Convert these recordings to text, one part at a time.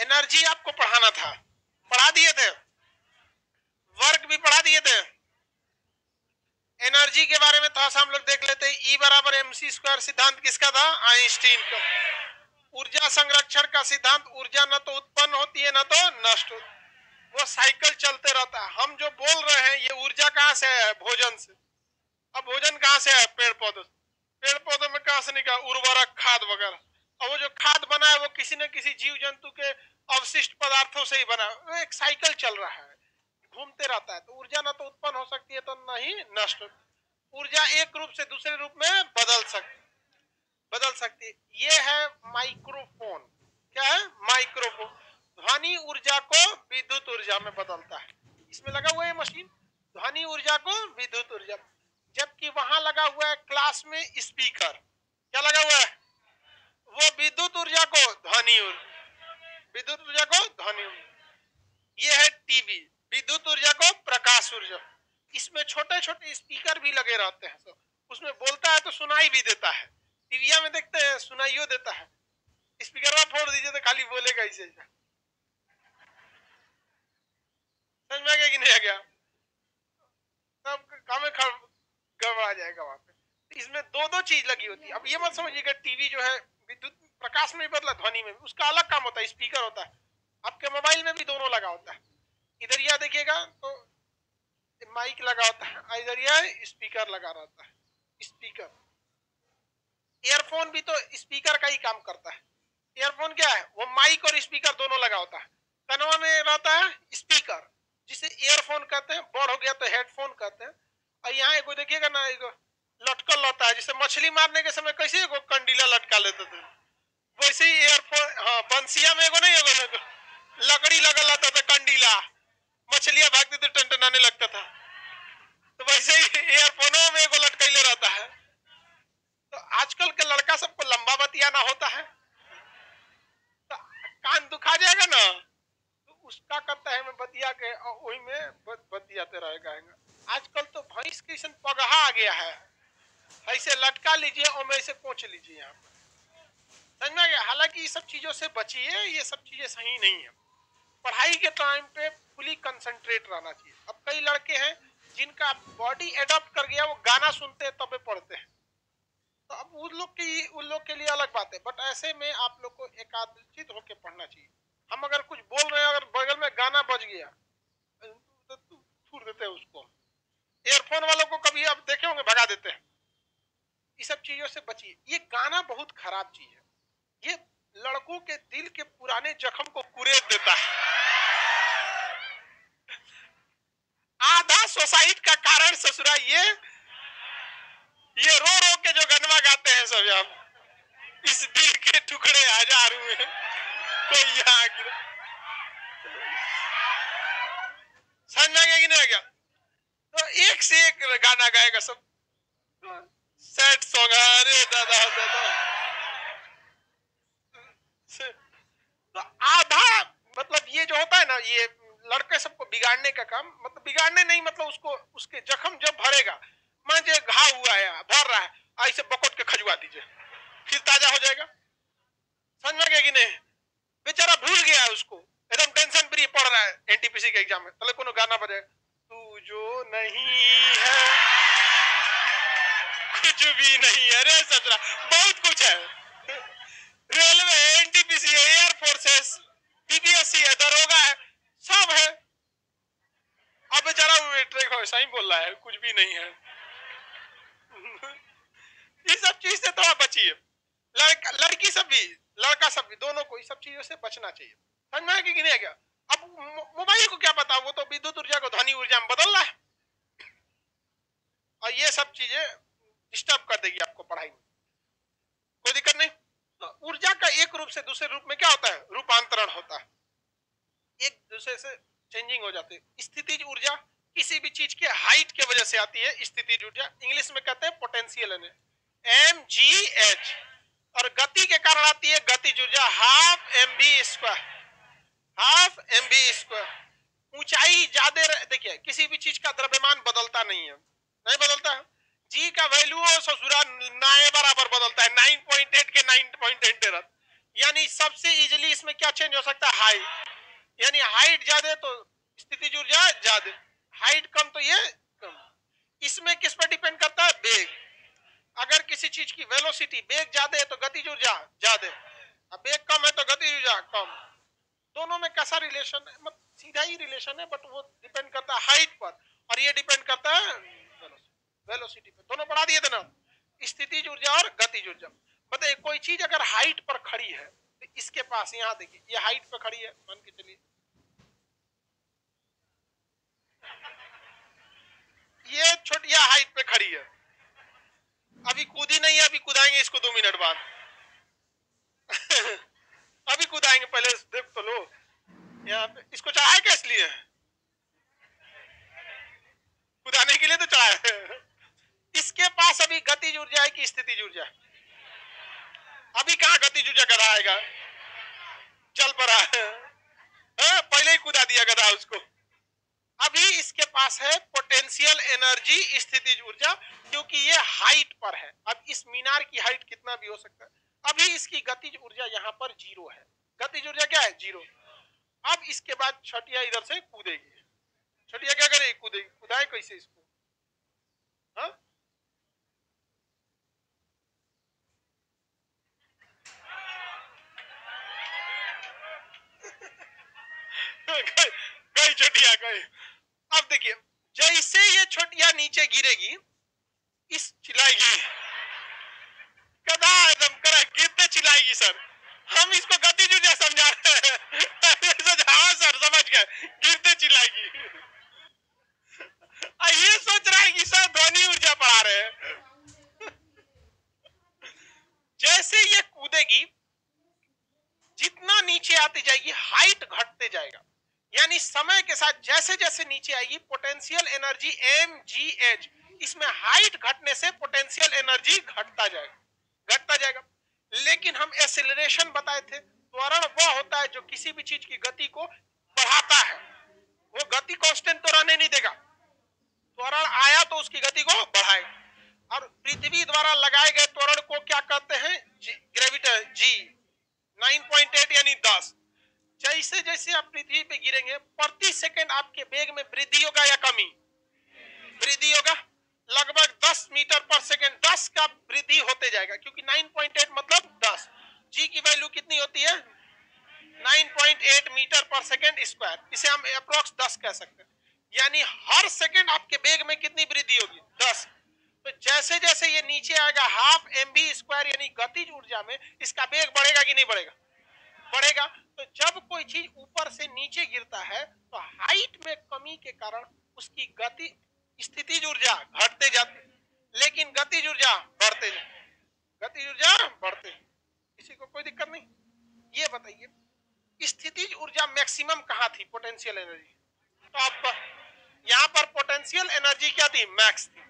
Energy आपको पढ़ाना था, पढ़ा दिए थे, वर्क भी पढ़ा दिए थे। एनर्जी के बारे में थोड़ा सा हम लोग देख लेते हैं। E बराबर mc स्क्वायर सिद्धांत किसका था? आइंस्टीन का। ऊर्जा संरक्षण का सिद्धांत, ऊर्जा न तो उत्पन्न होती है न तो नष्ट होती, वो साइकिल चलते रहता है। हम जो बोल रहे हैं ये ऊर्जा कहाँ से है? भोजन से। अब भोजन कहाँ से है? पेड़ पौधों से। पेड़ पौधों में कहाँ से निकला? उर्वरक, खाद वगैरह। और वो जो खाद बना है वो किसी न किसी जीव जंतु के अवशिष्ट पदार्थों से ही बना है। वो एक साइकिल चल रहा है, घूमते रहता है। तो ऊर्जा ना तो उत्पन्न हो सकती है तो ना ही नष्ट। ऊर्जा एक रूप से दूसरे रूप में बदल सकती है। ये है माइक्रोफोन। क्या है? माइक्रोफोन। ध्वनि ऊर्जा को विद्युत ऊर्जा में बदलता है। इसमें लगा हुआ है मशीन, ध्वनि ऊर्जा को विद्युत ऊर्जा। जबकि वहां लगा हुआ है क्लास में स्पीकर। क्या लगा हुआ है? वो विद्युत ऊर्जा को ध्वनि ऊर्जा। ये है टीवी, विद्युत ऊर्जा को प्रकाश ऊर्जा। इसमें छोटे छोटे स्पीकर भी लगे रहते हैं। तो उसमें बोलता है तो सुनाई भी देता है। टीविया में देखते हैं सुनाइयो देता है। स्पीकर में फोड़ दीजिए तो खाली बोलेगा इसे। समझ में आ गया कि नहीं आ गया? सब काम गड़बड़ा जाएगा वहां पे। तो इसमें दो दो चीज लगी होती है। अब ये मत समझिएगा टीवी जो है विद्युत प्रकाश में बदला, ध्वनि में उसका अलग काम होता है, स्पीकर होता है। आपके मोबाइल में भी दोनों लगा होता है। इधर यह देखिएगा तो माइक लगा होता है, इधर यह स्पीकर लगा रहता है। स्पीकर, ईयरफोन भी तो स्पीकर का ही काम करता है। ईयरफोन क्या है? वो माइक और स्पीकर दोनों लगा होता है। कनवा में रहता है स्पीकर, जिसे ईयरफोन कहते हैं। बड़ हो गया तो हेडफोन कहते हैं। और यहाँ एगो देखिएगा ना, एगो लटकल रहता है, जिसे मछली मारने के समय कैसे एगो कंडीला लटका लेते थे, वैसे ही ईयरफोन। हाँ, बंसिया में एगो नहीं, एगो लकड़ी लगल रहता था कंडीला, मछलियां भागती थी, टनटनाने लगता था। तो वैसे ही ईयरफोनों में एगो लटकैले रहता है। तो आजकल के लड़का सबको लंबा बतियाना होता है, तो कान दुखा जाएगा ना, तो उसका करता है मैं बतिया के और वही में बतियाते रहेगा। आजकल तो भैंस के पगहा आ गया है, ऐसे लटका लीजिए और मैं ऐसे पहुंच लीजिए यहाँ पर। समझ में आ गया? हालांकि ये सब चीजों से बचिए, ये सब चीजें सही नहीं है। पढ़ाई के टाइम पे फुली कंसंट्रेट रहना चाहिए। अब कई लड़के हैं जिनका बॉडी एडॉप्ट कर गया, वो गाना सुनते हैं तबे पढ़ते हैं। तो अब उन लोग के लिए अलग बात है। बट ऐसे में आप लोग को एकाग्रचित होकर पढ़ना चाहिए। हम अगर कुछ बोल रहे हैं, अगर बगल में गाना बज गया तो छूट देते हैं उसको। ईयरफोन वालों को कभी आप देखे होंगे भगा देते हैं। ये सब चीजों से बचिए। ये गाना बहुत खराब चीज है। ये लड़कों के दिल के पुराने जख्म को कुरेद देता है। आधा सोसाइटी का कारण ससुरा ये रो रो के जो गनवा गाते हैं सब यहाँ, इस दिल के टुकड़े हजार हुए कोई यहाँ गिरा। समझ में आ गया कि नहीं आ गया? तो एक से एक गाना गाएगा सब, सैड सॉन्ग। अरे दादा दादा, तो आधा मतलब ये जो होता है ना, ये लड़के सबको बिगाड़ने का काम, मतलब बिगाड़ने नहीं, मतलब उसको उसके जख्म जब भरेगा, मान लीजिए घाव हुआ है, भर रहा है, ऐसे बकोट के खजवा दीजिए, फिर ताजा हो जाएगा। समझ में गया कि नहीं? बेचारा भूल गया है, उसको एकदम टेंशन फ्री पढ़ रहा है एनटीपीसी के एग्जाम में, पहले कोनो गाना बजे, तू जो नहीं है कुछ भी नहीं है रे ससुरा, बहुत कुछ है। रेलवे है, एनटीपीसी है, एयर फोर्सेस, बीपीएससी है, दरोगा है, सब है। अब बेचारा ऐसा ही बोल रहा है कुछ भी नहीं है। ये सब चीज से थोड़ा बचिए। लड़की सब भी, लड़का सब भी, दोनों को इस सब चीजों से बचना चाहिए। समझ में कि नहीं आ गया? अब मोबाइल को क्या पता, वो तो विद्युत ऊर्जा को ध्वनि ऊर्जा में बदल रहा है, और ये सब चीजें डिस्टर्ब कर देगी आपको पढ़ाई में। कोई दिक्कत नहीं। तो ऊर्जा का एक रूप से दूसरे रूप में क्या होता है? रूपांतरण होता है, एक दूसरे से चेंजिंग हो जाती है। स्थितिज ऊर्जा किसी भी चीज के हाइट के वजह से आती है, स्थितिज ऊर्जा, इंग्लिश में कहते हैं पोटेंशियल MGH। और गति के कारण आती है गतिज ऊर्जा, हाफ mv स्क्वायर। ऊंचाई ज्यादा, देखिए किसी भी चीज का द्रव्यमान बदलता नहीं है, नहीं बदलता है। जी का वैल्यू ससुरा 9 बराबर बदलता है, 9.8 के 9.8 रहता, यानी सबसे इजीली इसमें क्या चेंज हो सकता है, हाइट। यानी हाइट ज्यादा तो स्थितिज ऊर्जा ज्यादा, हाइट कम तो ये कम। इसमें किस पर डिपेंड करता है, वेग। अगर किसी चीज की वेलोसिटी, वेग ज्यादा है तो गतिज ऊर्जा ज्यादा, अब वेग कम है तो गतिज ऊर्जा कम। दोनों में कैसा रिलेशन है, मतलब सीधा ही रिलेशन है, बट वो डिपेंड करता है हाइट पर, और ये डिपेंड करता है वेलोसिटी पर। दोनों पढ़ा दिए थे ना, स्थितिज ऊर्जा और गतिज ऊर्जा। बताइए कोई चीज अगर हाइट पर खड़ी है तो इसके पास, यहाँ देखिए ये हाइट पर खड़ी है, मान के चलिए ये छोटी हाइट पे खड़ी है, अभी कूदी नहीं है, अभी कूदाएंगे इसको 2 मिनट बाद अभी कूदाएंगे, पहले देख तो लो। यहाँ पे इसको चढ़ाया कैस लिए, कूदाने के लिए तो चढ़ाया इसके पास अभी गतिज ऊर्जा है कि स्थितिज ऊर्जा? अभी कहाँ गतिज ऊर्जा गधा आएगा, चल पड़ा है, पहले ही कूदा दिया गधा उसको। अभी इसके पास है पोटेंशियल एनर्जी स्थितिज ऊर्जा, क्योंकि ये हाइट पर है। अब इस मीनार की हाइट कितना भी हो सकता है, अभी इसकी गतिज ऊर्जा यहाँ पर 0 है। गतिज ऊर्जा क्या है, 0। अब इसके बाद छटिया इधर से कूदेगी, छटिया क्या करेगी, कूदेगी। कूदाए कैसे इसको, हाँ गई छटिया गई। अब देखिए जैसे ये छोटिया नीचे गिरेगी, इस चिल्लाएगी, गधा एकदम करेक्ट, गिरते चिल्लाएगी सर। हम इसको गतिज ऊर्जा समझा रहे हैं हाँ सर समझ गए, गिरते चिल्लाएगी। ये सोच रहा है कि सर ध्वनि ऊर्जा पढ़ा रहे हैं। जैसे ये कूदेगी, जितना नीचे आती जाएगी हाइट घटते जाएगा, यानी समय के साथ जैसे जैसे नीचे आएगी पोटेंशियल एनर्जी mgh, इसमें हाइट घटने से पोटेंशियल एनर्जी घटता जाएगा। लेकिन हम एक्सेलरेशन बताए थे, त्वरण वह होता है जो किसी भी चीज की गति को बढ़ाता है, वो गति कांस्टेंट तो रहने नहीं देगा, त्वरण आया तो उसकी गति को बढ़ाएगा। और पृथ्वी द्वारा लगाए गए त्वरण को क्या कहते हैं, ग्रेविटी, जी 9.8 यानी 10। जैसे जैसे आप पृथ्वी पे गिरेंगे, प्रति सेकंड आपके वेग में वृद्धि होगा या कमी, वृद्धि होगा। लगभग 10 मीटर पर सेकंड, 10 का वृद्धि होते जाएगा, क्योंकि 9.8 मतलब 10। जी की वैल्यू कितनी होती है, 9.8 मीटर पर सेकंड स्क्वायर, इसे हम अप्रोक्स 10 कह सकते हैं। यानी हर सेकंड आपके वेग में कितनी वृद्धि होगी, 10। तो जैसे जैसे ये नीचे आएगा हाफ mv स्क्वायर, यानी गतिज ऊर्जा में इसका वेग बढ़ेगा कि नहीं बढ़ेगा, बढ़ेगा। तो जब कोई चीज ऊपर से नीचे गिरता है तो हाइट में कमी के कारण उसकी गति, स्थितिज ऊर्जा घटते जाती, लेकिन गतिज ऊर्जा बढ़ते जाते, गतिज ऊर्जा बढ़ते। किसी को कोई दिक्कत नहीं। ये बताइए स्थितिज ऊर्जा मैक्सिमम कहाँ थी, पोटेंशियल एनर्जी, तो आप यहाँ पर पोटेंशियल एनर्जी क्या थी, मैक्स थी।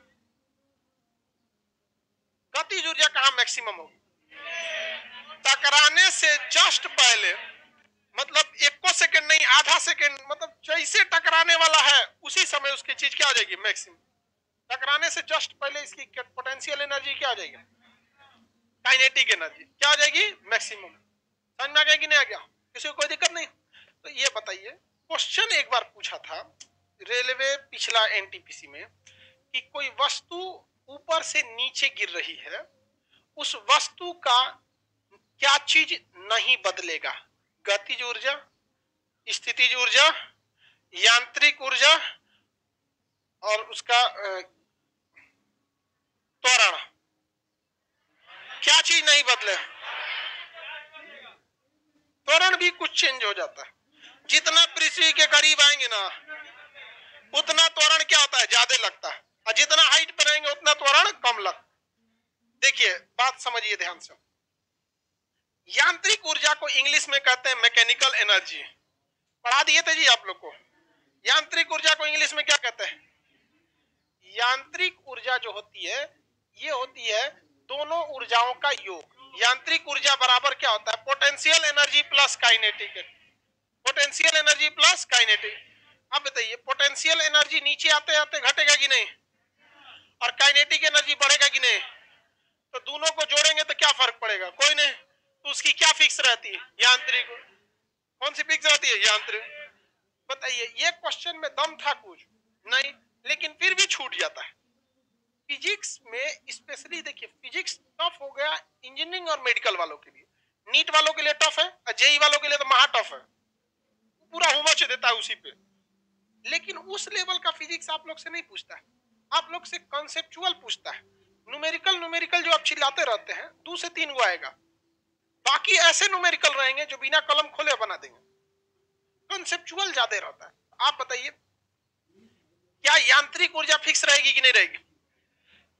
गतिज ऊर्जा कहाँ मैक्सिमम होगी, टकराने से जस्ट पहले, मतलब 1 सेकंड नहीं, आधा सेकंड, मतलब जैसे टकराने वाला है उसी समय उसकी चीज क्या हो जाएगी, मैक्सिमम। टकराने से जस्ट पहले इसकी पोटेंशियल एनर्जी क्या हो जाएगी, काइनेटिक एनर्जी क्या हो जाएगी, मैक्सिमम। समझ में आ गया कि नहीं आ गया, किसी को कोई दिक्कत नहीं। तो ये बताइए, क्वेश्चन एक बार पूछा था रेलवे पिछला एनटीपीसी में कि कोई वस्तु ऊपर से नीचे गिर रही है, उस वस्तु का क्या चीज नहीं बदलेगा, गतिज ऊर्जा, स्थितिज ऊर्जा, यांत्रिक ऊर्जा और उसका त्वरण, क्या चीज नहीं बदले, त्वरण भी कुछ चेंज हो जाता है। जितना पृथ्वी के करीब आएंगे ना उतना त्वरण क्या होता है, ज्यादा लगता है, और जितना हाइट पर रहेंगे उतना त्वरण कम लगता। देखिए बात समझिए ध्यान से, यांत्रिक ऊर्जा को इंग्लिश में कहते हैं मैकेनिकल एनर्जी, पढ़ा दिए थे जी आप लोग को। यांत्रिक ऊर्जा को इंग्लिश में क्या कहते हैं, यांत्रिक ऊर्जा जो होती है ये होती है दोनों ऊर्जाओं का योग। यांत्रिक ऊर्जा बराबर क्या होता है, potential energy plus kinetic, potential energy plus kinetic. अब बताइए पोटेंशियल एनर्जी नीचे आते आते घटेगा कि नहीं, और काइनेटिक एनर्जी बढ़ेगा कि नहीं, तो दोनों को जोड़ेंगे तो क्या फर्क पड़ेगा, कोई नहीं। तो उसकी क्या फिक्स रहती है? यांत्रिक। कौन सी फिक्स रहती है? यांत्रिक। बताइए, ये क्वेश्चन में दम था कुछ नहीं, लेकिन फिर भी छूट जाता है। फिजिक्स में स्पेशली देखिए, फिजिक्स टफ हो गया इंजीनियरिंग और मेडिकल वालों के लिए, नीट वालों के लिए टफ है और जेई वालों के लिए तो महा टफ है, पूरा होमवर्क देता है उसी पे। लेकिन उस लेवल का फिजिक्स आप लोग से नहीं पूछता है, आप लोग से कॉन्सेप्चुअल पूछता है। न्यूमेरिकल न्यूमेरिकल जो आप चिल्लाते रहते हैं, 2 से 3 गो आएगा, बाकी ऐसे न्यूमेरिकल रहेंगे जो बिना कलम खोले बना देंगे। कॉन्सेप्चुअल ज्यादा रहता है। आप बताइए, क्या यांत्रिक ऊर्जा फिक्स रहेगी कि नहीं रहेगी?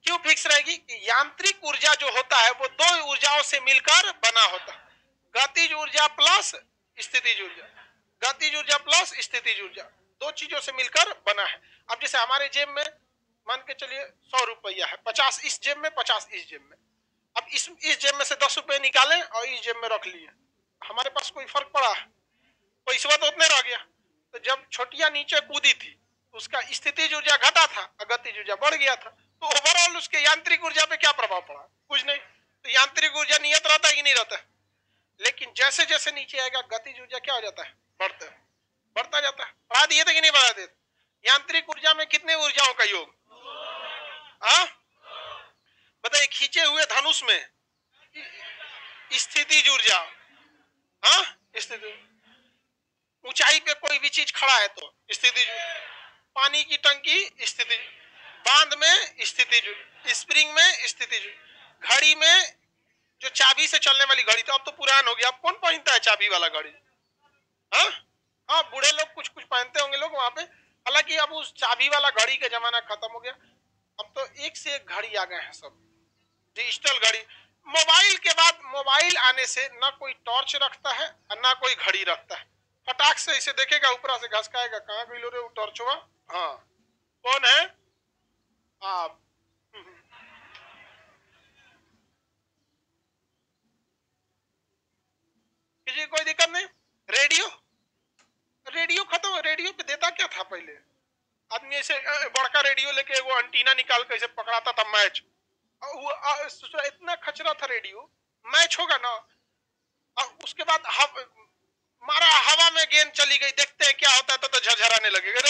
क्यों फिक्स रहेगी? यांत्रिक ऊर्जा जो होता है वो दो ऊर्जाओं से मिलकर बना होता है, गतिज ऊर्जा प्लस स्थितिज ऊर्जा, गतिज ऊर्जा प्लस स्थितिज ऊर्जा, दो चीजों से मिलकर बना है। अब जैसे हमारे जेब में मान के चलिए 100 रुपया है, 50 इस जेब में, 50 इस जेब में। अब इस जेब में से 10 रुपए निकालें और इस जेब में रख लिए, हमारे पास कोई फर्क पड़ा? पैसा तो उतने रह गया। तो जब छोटिया नीचे कूदी थी, उसका स्थितिज ऊर्जा घटा था और गतिज ऊर्जा बढ़ गया था, तो ओवरऑल उसके यांत्रिक ऊर्जा पे क्या प्रभाव पड़ा? कुछ नहीं। तो यांत्रिक ऊर्जा नियत रहता है कि नहीं रहता है? लेकिन जैसे जैसे नीचे आएगा गतिज ऊर्जा क्या हो जाता है? बढ़ता जाता है। बढ़ा दिए थे कि नहीं बढ़ा दिए? यांत्रिक ऊर्जा में कितने ऊर्जाओं का योग? हाँ बताइए, खींचे हुए धनुष में स्थितिज ऊर्जा, हाँ स्थिति, ऊंचाई पे कोई भी चीज खड़ा है तो स्थितिज, पानी की टंकी स्थितिज, बांध में स्थितिज, स्प्रिंग में स्थितिज, घड़ी में जो चाबी से चलने वाली घड़ी, तो अब तो पुरान हो गया, अब कौन पहनता है चाबी वाला घड़ी? हाँ हाँ, बूढ़े लोग कुछ कुछ पहनते होंगे लोग वहां पे। हालांकि अब उस चाबी वाला घड़ी का जमाना खत्म हो गया, अब तो एक से एक घड़ी आ गए हैं, सब डिजिटल घड़ी। मोबाइल के बाद, मोबाइल आने से ना कोई टॉर्च रखता है और ना कोई घड़ी रखता है। फटाक से इसे देखेगा, ऊपर से घसकाएगा, कहाँ गई लो रे वो टॉर्च हुआ? हाँ, कौन है आप? किसी कोई दिक्कत नहीं। रेडियो, रेडियो खत्म, रेडियो पे देता क्या था पहले? आदमी ऐसे बड़का रेडियो लेके वो एंटीना निकाल के ऐसे पकड़ाता था मैच, इतना खचरा था रेडियो। मैच होगा ना, और उसके बाद मारा हवा में गेंद चली गई, देखते हैं क्या होता है, तो झरझराने लगेगा।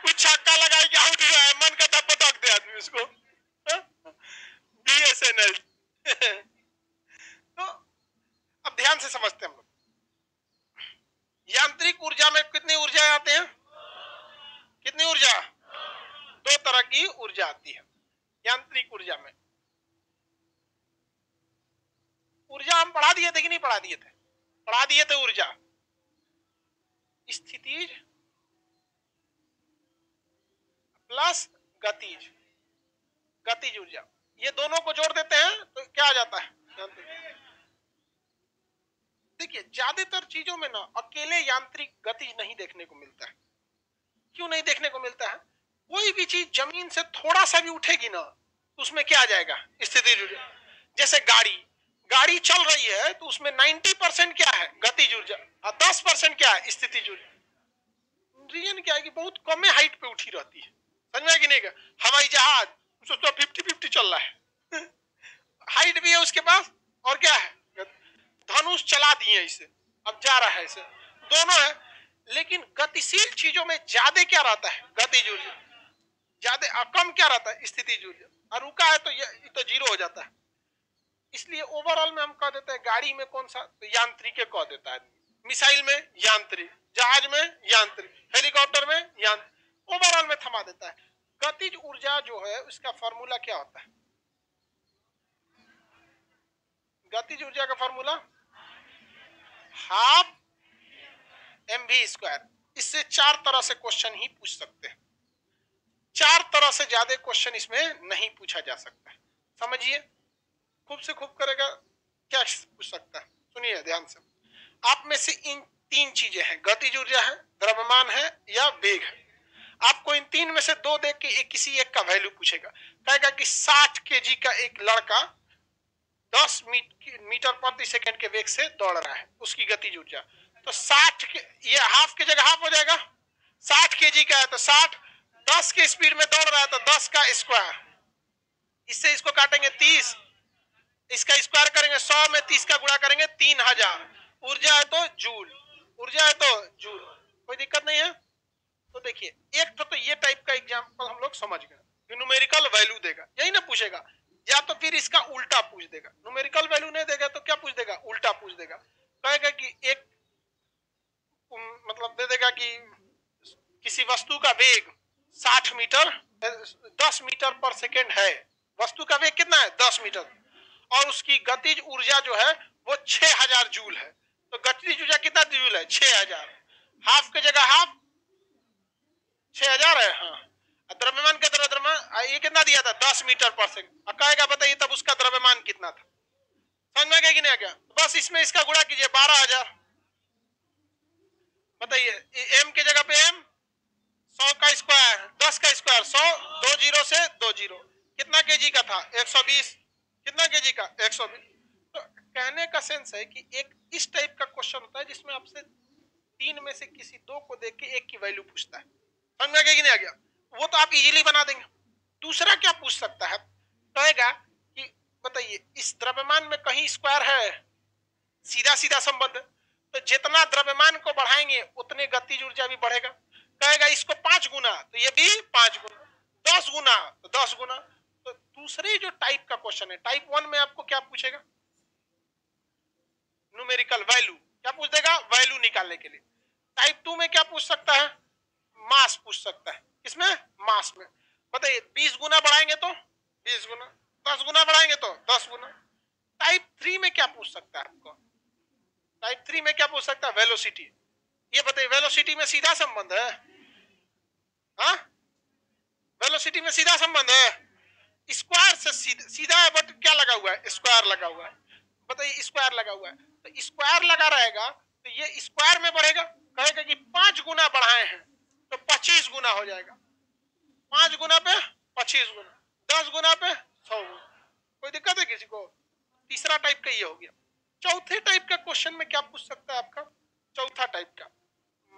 वो छक्का लगाए कि आउट हुआ है, मन का था पटक दे आदमी उसको। बीएसएनएल। तो अब ध्यान से समझते हैं हम लोग, यांत्रिक ऊर्जा में कितनी ऊर्जा आते हैं? कितनी ऊर्जा? दो तरह की ऊर्जा आती है यांत्रिक ऊर्जा में। ऊर्जा हम पढ़ा दिए थे कि नहीं पढ़ा दिए थे? पढ़ा दिए थे ऊर्जा। स्थितिज प्लस गतिज, गतिज ऊर्जा, ये दोनों को जोड़ देते हैं तो क्या आ जाता है? देखिए, ज्यादातर चीजों में ना अकेले यांत्रिक गतिज नहीं देखने को मिलता है। क्यों नहीं देखने को मिलता है? कोई भी चीज जमीन से थोड़ा सा भी उठेगी ना, तो उसमें क्या आ जाएगा? स्थितिज ऊर्जा। जैसे गाड़ी, गाड़ी चल रही है तो उसमें 90% क्या है? गतिज ऊर्जा, और 10% क्या है? स्थितिज ऊर्जा। रीजन क्या है कि बहुत कम हाइट पे उठी रहती है, समझ में कि नहीं? हवाई जहाज उसको 50-50 चल रहा है, हाइट भी है उसके पास, और क्या है? धनुष चला दिए इसे, अब जा रहा है इसे, दोनों है। लेकिन गतिशील चीजों में ज्यादा क्या रहता है? गतिज ऊर्जा। ज्यादा, कम क्या रहता है? स्थितिज ऊर्जा। और रुका है तो ये तो जीरो हो जाता है। इसलिए ओवरऑल में हम कह देते हैं गाड़ी में कौन सा? तो यांत्रिक कह देता है, मिसाइल में यांत्रिक, जहाज में यांत्रिक, हेलीकॉप्टर में यांत्रिक, ओवरऑल में थमा देता है। गतिज ऊर्जा जो है उसका फॉर्मूला क्या होता है? गतिज ऊर्जा का फॉर्मूला हाफ mv²। इससे 4 तरह से क्वेश्चन ही पूछ सकते हैं, 4 तरह से ज्यादा क्वेश्चन इसमें नहीं पूछा जा सकता। समझिए, खूब से खूब करेगा क्या पूछ सकता है? सुनिए ध्यान से, आप में से इन 3 चीजें हैं, गतिज ऊर्जा है, द्रव्यमान है या वेग है। आपको इन 3 में से 2 देख के किसी एक का वैल्यू पूछेगा, कहेगा कि 60 kg का एक लड़का 10 मीटर प्रति सेकंड के वेग से दौड़ रहा है, उसकी गतिज ऊर्जा। तो 60 के, ये हाफ की जगह हाफ हो जाएगा, 60 kg का है तो 60, 10 के स्पीड में दौड़ रहा है तो 10 का स्क्वायर, इससे इसको काटेंगे 30, इसका स्क्वायर करेंगे 100 में 30 का गुणा करेंगे 3000। ऊर्जा है तो जूल, ऊर्जा है तो जूल, कोई दिक्कत नहीं है। तो देखिए एक तो ये टाइप का एग्जांपल हम लोग समझ गए, न्यूमेरिकल वैल्यू देगा, यही ना पूछेगा, या तो फिर इसका उल्टा पूछ देगा। न्यूमेरिकल वैल्यू नहीं देगा तो क्या पूछ देगा, उल्टा पूछ देगा। कहेगा कि एक मतलब दे देगा कि किसी वस्तु का वेग 60 मीटर 10 मीटर पर सेकेंड है, वस्तु का वेग कितना है 10 मीटर, और उसकी गतिज ऊर्जा जो है वो 6000 जूल है। तो गतिज ऊर्जा कितना जूल है 6000, हाफ की जगह हाफ 6000 है। हाँ, द्रव्यमान का द्रव्यमान ये कितना दिया था 10 मीटर पर सेकंड, कहेगा बताइए तब उसका द्रव्यमान कितना था, समझ में गया कि नहीं गया। बस इसमें इसका गुणा कीजिए 12000, बताइए m की जगह पे m 100 का स्क्वायर 10 का स्क्वायर 100, 2 जीरो से 2 जीरो, कितना केजी का था 120, कितना केजी का 120। तो कहने का सेंस है कि एक इस टाइप का क्वेश्चन होता है जिसमें आपसे तीन में से किसी दो को देख के एक की वैल्यू पूछता है, समझ में आ गया कि नहीं आ गया, वो तो आप इजीली बना देंगे। दूसरा क्या पूछ सकता है, कहेगा कि बताइए इस द्रव्यमान में कहीं स्क्वायर है, सीधा सीधा संबंध है, तो जितना द्रव्यमान को बढ़ाएंगे उतने गतिज ऊर्जा भी बढ़ेगा। कहेगा इसको 5 गुना तो ये भी 5 गुना, 10 गुना तो 10 गुना। तो दूसरे जो टाइप का क्वेश्चन है, टाइप 1 में आपको क्या पूछेगा, न्यूमेरिकल वैल्यू, क्या पूछ देगा वैल्यू निकालने के लिए। टाइप 2 में क्या पूछ सकता है, मास पूछ सकता है, किसमें मास में। बताइए 20 गुना बढ़ाएंगे तो 20 गुना, 10 गुना बढ़ाएंगे तो 10 गुना। टाइप 3 में क्या पूछ सकता है आपको, टाइप 3 में क्या पूछ सकता है वेलोसिटी। ये बताइए वेलोसिटी में सीधा संबंध है, हाँ वेलोसिटी में सीधा संबंध है, स्क्वायर से सीधा है, बट क्या लगा हुआ है स्क्वायर लगा हुआ है। बताइए स्क्वायर लगा हुआ है तो स्क्वायर लगा रहेगा तो ये स्क्वायर में बढ़ेगा, कहेगा कि 5 गुना बढ़ाए हैं तो 25 गुना हो जाएगा, 5 गुना पे 25 गुना, 10 गुना पे 100 गुना, कोई दिक्कत है किसी को। तीसरा टाइप का ये हो गया। चौथे टाइप का क्वेश्चन में क्या पूछ सकता है आपका, चौथा टाइप का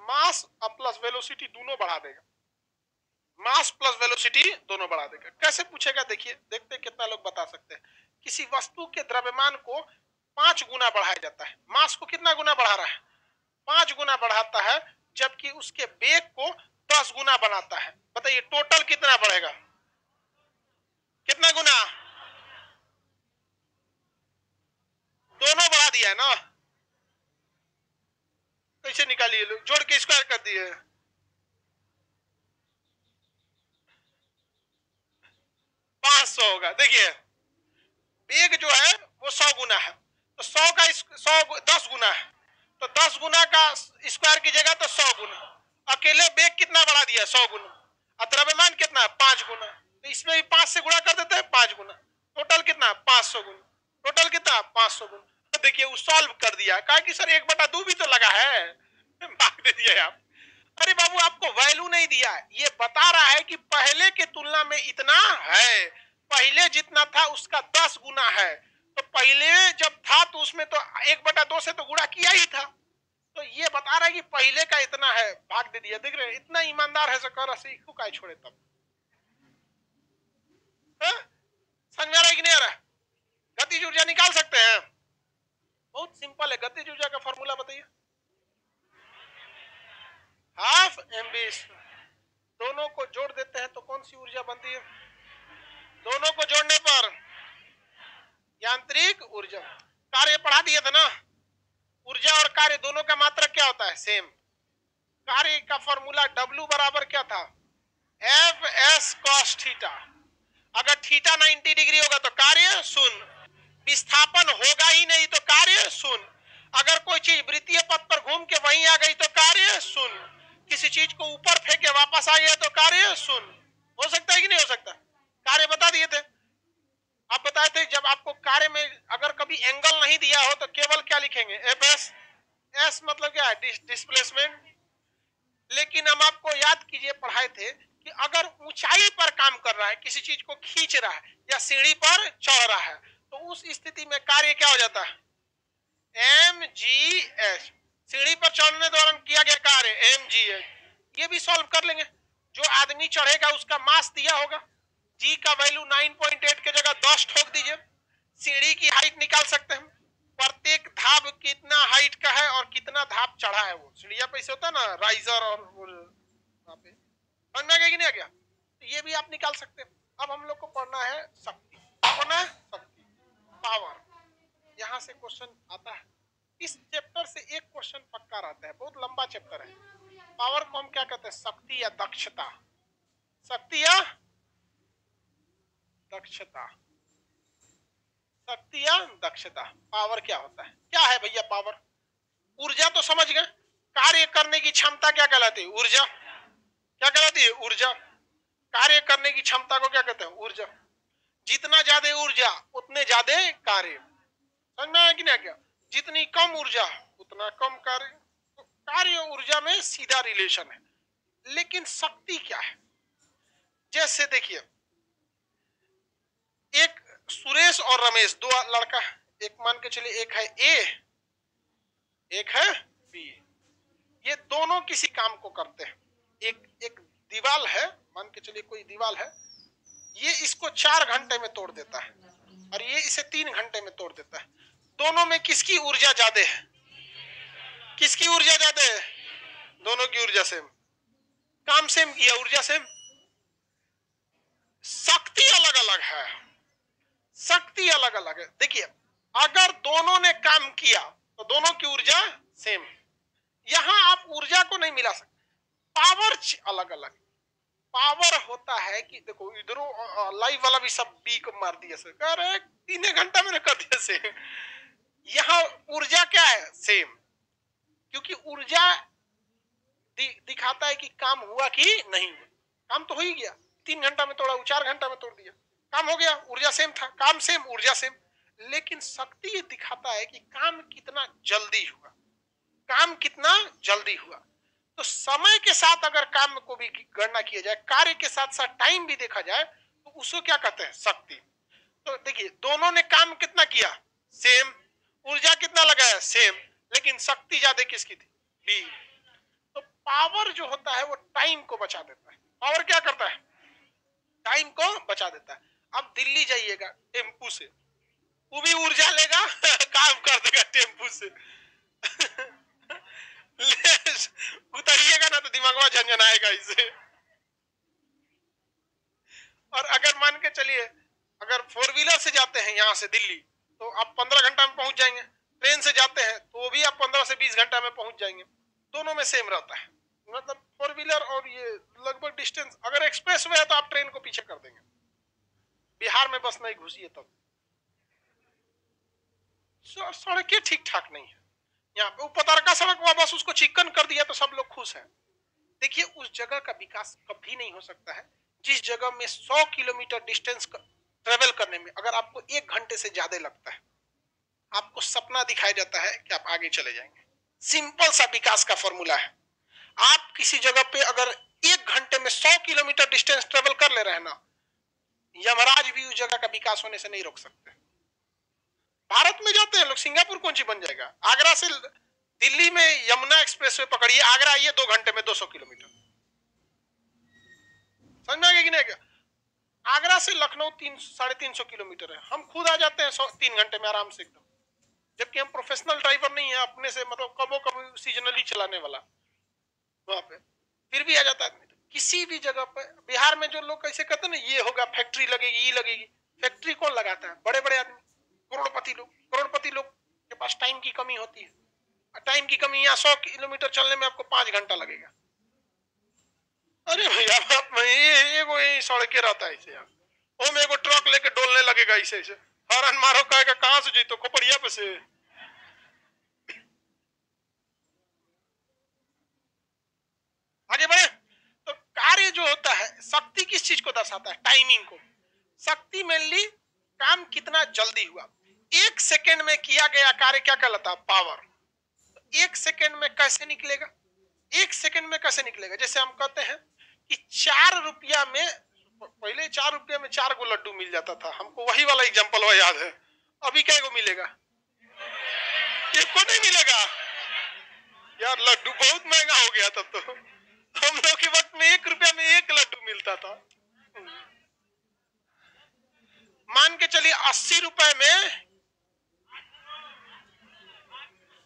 मास प्लस वेलोसिटी दोनों बढ़ा देगा, मास प्लस वेलोसिटी दोनों बढ़ा देगा। कैसे पूछेगा देखिए, देखते हैं कितना लोग बता सकते हैं। किसी वस्तु के द्रव्यमान को 5 गुना बढ़ाया जाता है, मास को कितना गुना बढ़ा रहा है 5 गुना बढ़ाता है, जबकि उसके वेग को 10 गुना बनाता है। बताइए टोटल कितना बढ़ेगा, कितना गुना, दोनों बढ़ा दिया है ना, कैसे निकालिए लोग, जोड़ के स्क्वायर कर दिए, 500 होगा। देखिए वेग जो है वो 100 गुना है, तो 100 का 100 10 गुना है, तो 10 गुना का स्क्वायर की जगह तो 100 गुना, अकेले वेग कितना बढ़ा दिया 100 गुना, और द्रव्यमान कितना 5 गुना, तो इसमें भी 5 से गुणा कर देते हैं 5 गुना, टोटल कितना 500 गुना, टोटल कितना 500 गुना। तो देखिए वो सॉल्व कर दिया, कहा कि सर 1/2 भी तो लगा है, भाग दे दिया आप। अरे बाबू आपको वैल्यू नहीं दिया, ये बता रहा है कि पहले के तुलना में इतना है, पहले जितना था उसका 10 गुना है, तो पहले जब था तो उसमें तो 1/2 से तो गुणा किया ही था, तो ये बता रहा है कि पहले का इतना है, भाग दे दिया। देख रहे इतना ईमानदार है सकर क्यों काय छोड़े तब, समझ में आ रहा है कि नहीं आ रहा। गतिज ऊर्जा निकाल सकते हैं, बहुत सिंपल है। गतिज ऊर्जा का फॉर्मूला बताइए, हाफ mv, दोनों को जोड़ देते हैं तो कौन सी ऊर्जा बनती है, दोनों को जोड़ने पर यांत्रिक ऊर्जा। कार्य पढ़ा दिए थे ना, ऊर्जा और कार्य दोनों का मात्रा क्या होता है सेम। कार्य का फॉर्मूला W बराबर क्या था एफ एस कॉस थीटा, अगर थीटा 90 डिग्री होगा तो कार्य शून्य, विस्थापन होगा ही नहीं तो कार्य शून्य, अगर कोई चीज वृत्तीय पथ पर घूम के वहीं आ गई तो कार्य शून्य, किसी चीज को ऊपर फेंके वापस आ गया तो कार्य शून्य। हो सकता है कि नहीं हो सकता, कार्य बता दिए थे। आप बताए थे जब आपको कार्य में अगर कभी एंगल नहीं दिया हो तो केवल क्या लिखेंगे एफ एस, एस मतलब क्या है डिस्प्लेसमेंट। लेकिन हम आपको याद कीजिए पढ़ाए थे कि अगर ऊंचाई पर काम कर रहा है, किसी चीज को खींच रहा है या सीढ़ी पर चढ़ रहा है, तो उस स्थिति में कार्य क्या हो जाता है एम जी एच, सीढ़ी पर चढ़ने दौरान किया गया कार्य एम जी एच। ये भी सॉल्व कर लेंगे। जो आदमी चढ़ेगा उसका मास दिया होगा, जी का वैल्यू 9.8 के जगह 10 ठोक दीजिए, सीढ़ी की हाइट निकाल सकते हैं, प्रत्येक धाप कितना हाइट का है और कितना धाप चढ़ा है। वो सीढ़िया पे ऐसे होता है ना, राइजर और वहाँ पे समझ में आ गया कि नहीं आ गया? तो ये भी आप निकाल सकते हैं। अब हम लोग को पढ़ना है शक्ति। पढ़ना है शक्ति, पावर। यहाँ से क्वेश्चन आता है, इस चैप्टर से एक क्वेश्चन पक्का रहता है, बहुत लंबा चैप्टर है। पावर को हम क्या कहते हैं? शक्ति या दक्षता। शक्ति या दक्षता, शक्ति या दक्षता। पावर क्या होता है? क्या है भैया पावर? ऊर्जा तो समझ गए, कार्य करने की क्षमता क्या कहलाती है? ऊर्जा। क्या कहलाती है? ऊर्जा। कार्य करने की क्षमता को क्या कहते हैं? ऊर्जा। जितना ज्यादा ऊर्जा उतने ज्यादा कार्य। समझ में आया कि नहीं क्या? जितनी कम ऊर्जा उतना कम कार्य। तो कार्य और ऊर्जा में सीधा रिलेशन है। लेकिन शक्ति क्या है? जैसे देखिए, एक सुरेश और रमेश, दो लड़का है, एक मान के चलिए एक है ए, एक है बी। ये दोनों किसी काम को करते हैं। एक दीवार है, मान के चलिए कोई दीवार है, ये इसको 4 घंटे में तोड़ देता है और ये इसे 3 घंटे में तोड़ देता है। दोनों में किसकी ऊर्जा ज्यादा है? किसकी ऊर्जा ज्यादा है? दोनों की ऊर्जा सेम, काम सेम किया, ऊर्जा सेम। शक्ति अलग अलग है, शक्ति अलग अलग है। देखिए, अगर दोनों ने काम किया तो दोनों की ऊर्जा सेम। यहां आप ऊर्जा को नहीं मिला सकते, पावर अलग अलग। पावर होता है कि देखो, इधरों लाइव वाला भी सब बी को मार दिया सर, कह रहे 3 घंटा मैंने कर दिया से। यहाँ ऊर्जा क्या है? सेम, क्योंकि ऊर्जा दिखाता है कि काम हुआ कि नहीं हुआ। काम तो हो ही गया, 3 घंटा में तोड़ा, 4 घंटा में तोड़ दिया, काम हो गया, ऊर्जा सेम था, काम सेम, ऊर्जा सेम। लेकिन शक्ति ये दिखाता है कि काम कितना जल्दी हुआ, काम कितना जल्दी हुआ। तो समय के साथ अगर काम को भी गणना किया जाए, कार्य के साथ साथ टाइम भी देखा जाए, तो उसको क्या कहते हैं? शक्ति। तो देखिए, दोनों ने काम कितना किया? सेम। ऊर्जा कितना लगाया? सेम। लेकिन शक्ति ज्यादा किसकी थी? बी। तो पावर जो होता है वो टाइम को बचा देता है। पावर क्या करता है? टाइम को बचा देता है। अब दिल्ली जाइएगा टेम्पू से, वो भी ऊर्जा लेगा काम कर देगा टेम्पू से उतरिएगा ना तो दिमाग झंझनाएगा इसे। और अगर मान के चलिए, अगर 4 व्हीलर से जाते हैं यहाँ से दिल्ली, तो आप 15 घंटा में पहुंच जाएंगे। ट्रेन से जाते हैं तो भी आप 15 से 20 घंटा में पहुंच जाएंगे। दोनों में सेम रहता है, मतलब 4 व्हीलर और ये लगभग डिस्टेंस। अगर एक्सप्रेस वे है तो आप ट्रेन को पीछे कर देंगे। बिहार में बस नहीं घुसी है तब, सड़कें ठीक ठाक नहीं है यहाँ पे। पतारका सड़क हुआ, बस उसको चिकन कर दिया तो सब लोग खुश हैं। देखिए, उस जगह का विकास कभी नहीं हो सकता है जिस जगह में 100 किलोमीटर डिस्टेंस ट्रेवल करने में अगर आपको 1 घंटे से ज्यादा लगता है, आपको सपना दिखाई देता है कि आप आगे चले जाएंगे। सिंपल सा विकास का फॉर्मूला है। आप किसी जगह पे अगर 1 घंटे में 100 किलोमीटर डिस्टेंस ट्रेवल कर ले रहे हैं ना, यमराज भी उस जगह का विकास होने से नहीं रोक सकते। भारत में जाते हैं लोग, सिंगापुर कौन सी बन जाएगा? आगरा से दिल्ली में यमुना एक्सप्रेसवे पकड़िए, आगरा आइए 2 घंटे में 200 किलोमीटर। समझ में आ गया कि नहीं? आगरा से लखनऊ 300-350 किलोमीटर है, हम खुद आ जाते हैं 3 घंटे में आराम से एकदम। जबकि हम प्रोफेशनल ड्राइवर नहीं है, अपने से मतलब कबो कभी सीजनली चलाने वाला, वहां पे फिर भी आ जाता है। किसी भी जगह पर बिहार में जो लोग कैसे कहते हैं ना, ये होगा फैक्ट्री लगेगी, ये लगेगी। फैक्ट्री कौन लगाता है? बड़े बड़े आदमी, करोड़पति लोग। करोड़पति लोग के पास टाइम की कमी होती है। टाइम की कमी, यहाँ 100 किलोमीटर चलने में आपको 5 घंटा लगेगा। अरे भैया बाप में ये सड़के रहता है ऐसे, यार ओ में एगो ट्रक लेके डोलने लगेगा ऐसे ऐसे, हॉर्न मारो, कहेगा कहां से जीतो? खोपड़िया पे से। आगे बढ़े। तो कार्य जो होता है, शक्ति किस चीज को दर्शाता है? टाइमिंग को। शक्ति मेनली काम कितना जल्दी हुआ। 1 सेकेंड में किया गया कार्य क्या कहलाता है? पावर। 1 सेकेंड में कैसे निकलेगा? 1 सेकेंड में कैसे निकलेगा? जैसे हम कहते हैं कि 4 रुपया में, पहले 4 रुपया में 4 गो लड्डू मिल जाता था, हमको वही वाला एग्जांपल वो याद है। अभी क्या को मिलेगा? एक को नहीं मिलेगा यार, लड्डू बहुत महंगा हो गया तब तो। हम लोग के वक्त में 1 रुपया में 1 लड्डू मिलता था। मान के चलिए 80 रुपए में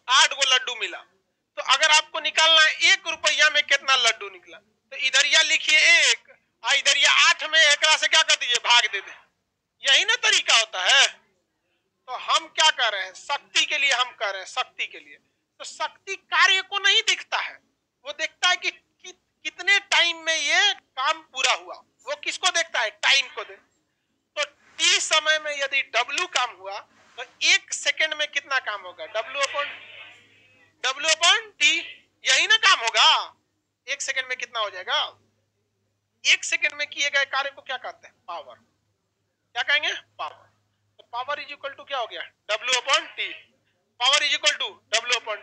8 गो लड्डू मिला, तो अगर आपको निकालना है 1 रुपया में कितना लड्डू निकला, तो इधरिया लिखिए 1 और इधरिया 8 में एकरा से क्या कर दीजिए, भाग दे दे। यही ना तरीका होता है। तो हम क्या कर रहे हैं, शक्ति के लिए हम कर रहे हैं, शक्ति के लिए। तो शक्ति कार्य को नहीं दिखता है, वो देखता है कि कितने टाइम में ये काम पूरा हुआ। वो किसको देखता है, टाइम को दे। तो टी समय में यदि W काम हुआ तो 1 सेकंड में कितना काम होगा, W अपॉन T, यही ना काम होगा। 1 सेकंड में कितना हो जाएगा, 1 सेकंड में किए गए कार्य को क्या कहते हैं, पावर। क्या कहेंगे, पावर। तो पावर इज इक्वल टू क्या हो गया, W upon T। Power is equal to W upon,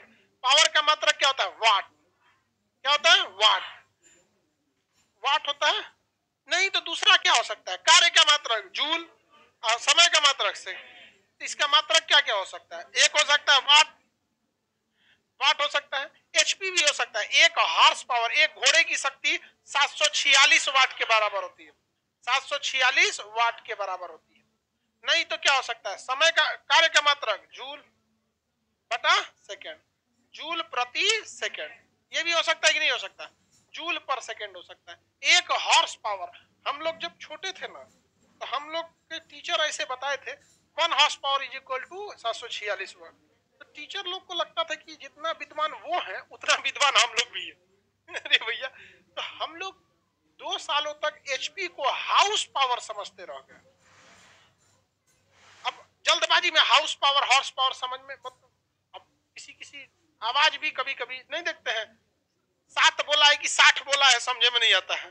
power का मात्रक क्या होता है, वाट। क्या होता है, वाट। वाट होता है नहीं तो दूसरा क्या हो सकता है, कार्य का मात्रक जूल और समय का मात्रक से। इसका मात्रक क्या क्या हो सकता है, एक हो सकता है वाट, वाट हो सकता है, एचपी भी हो सकता है। एक हॉर्स पावर, एक घोड़े की शक्ति 746 वाट के बराबर होती है, 746 वाट के बराबर होती है। नहीं तो क्या हो सकता है, समय का कार्य का मात्रक जूल बटा सेकेंड, जूल प्रति सेकेंड। ये भी हो सकता है कि नहीं हो सकता, जूल पर सेकेंड हो सकता है। एक हॉर्स पावर, हम लोग जब छोटे थे ना तो हम लोग के टीचर ऐसे बताए थे 1 horse power is equal to 746 watt. तो टीचर लोग को लगता था कि जितना विद्वान वो है उतना विद्वान हम लोग भी है। अरे भैया, तो हम लोग 2 सालों तक एचपी को हाउस पावर समझते रह गए। अब जल्दबाजी में हाउस पावर हॉर्स पावर समझ में, अब किसी आवाज भी कभी कभी नहीं देखते हैं, 7 बोला है कि 60 बोला है, समझे में नहीं आता है।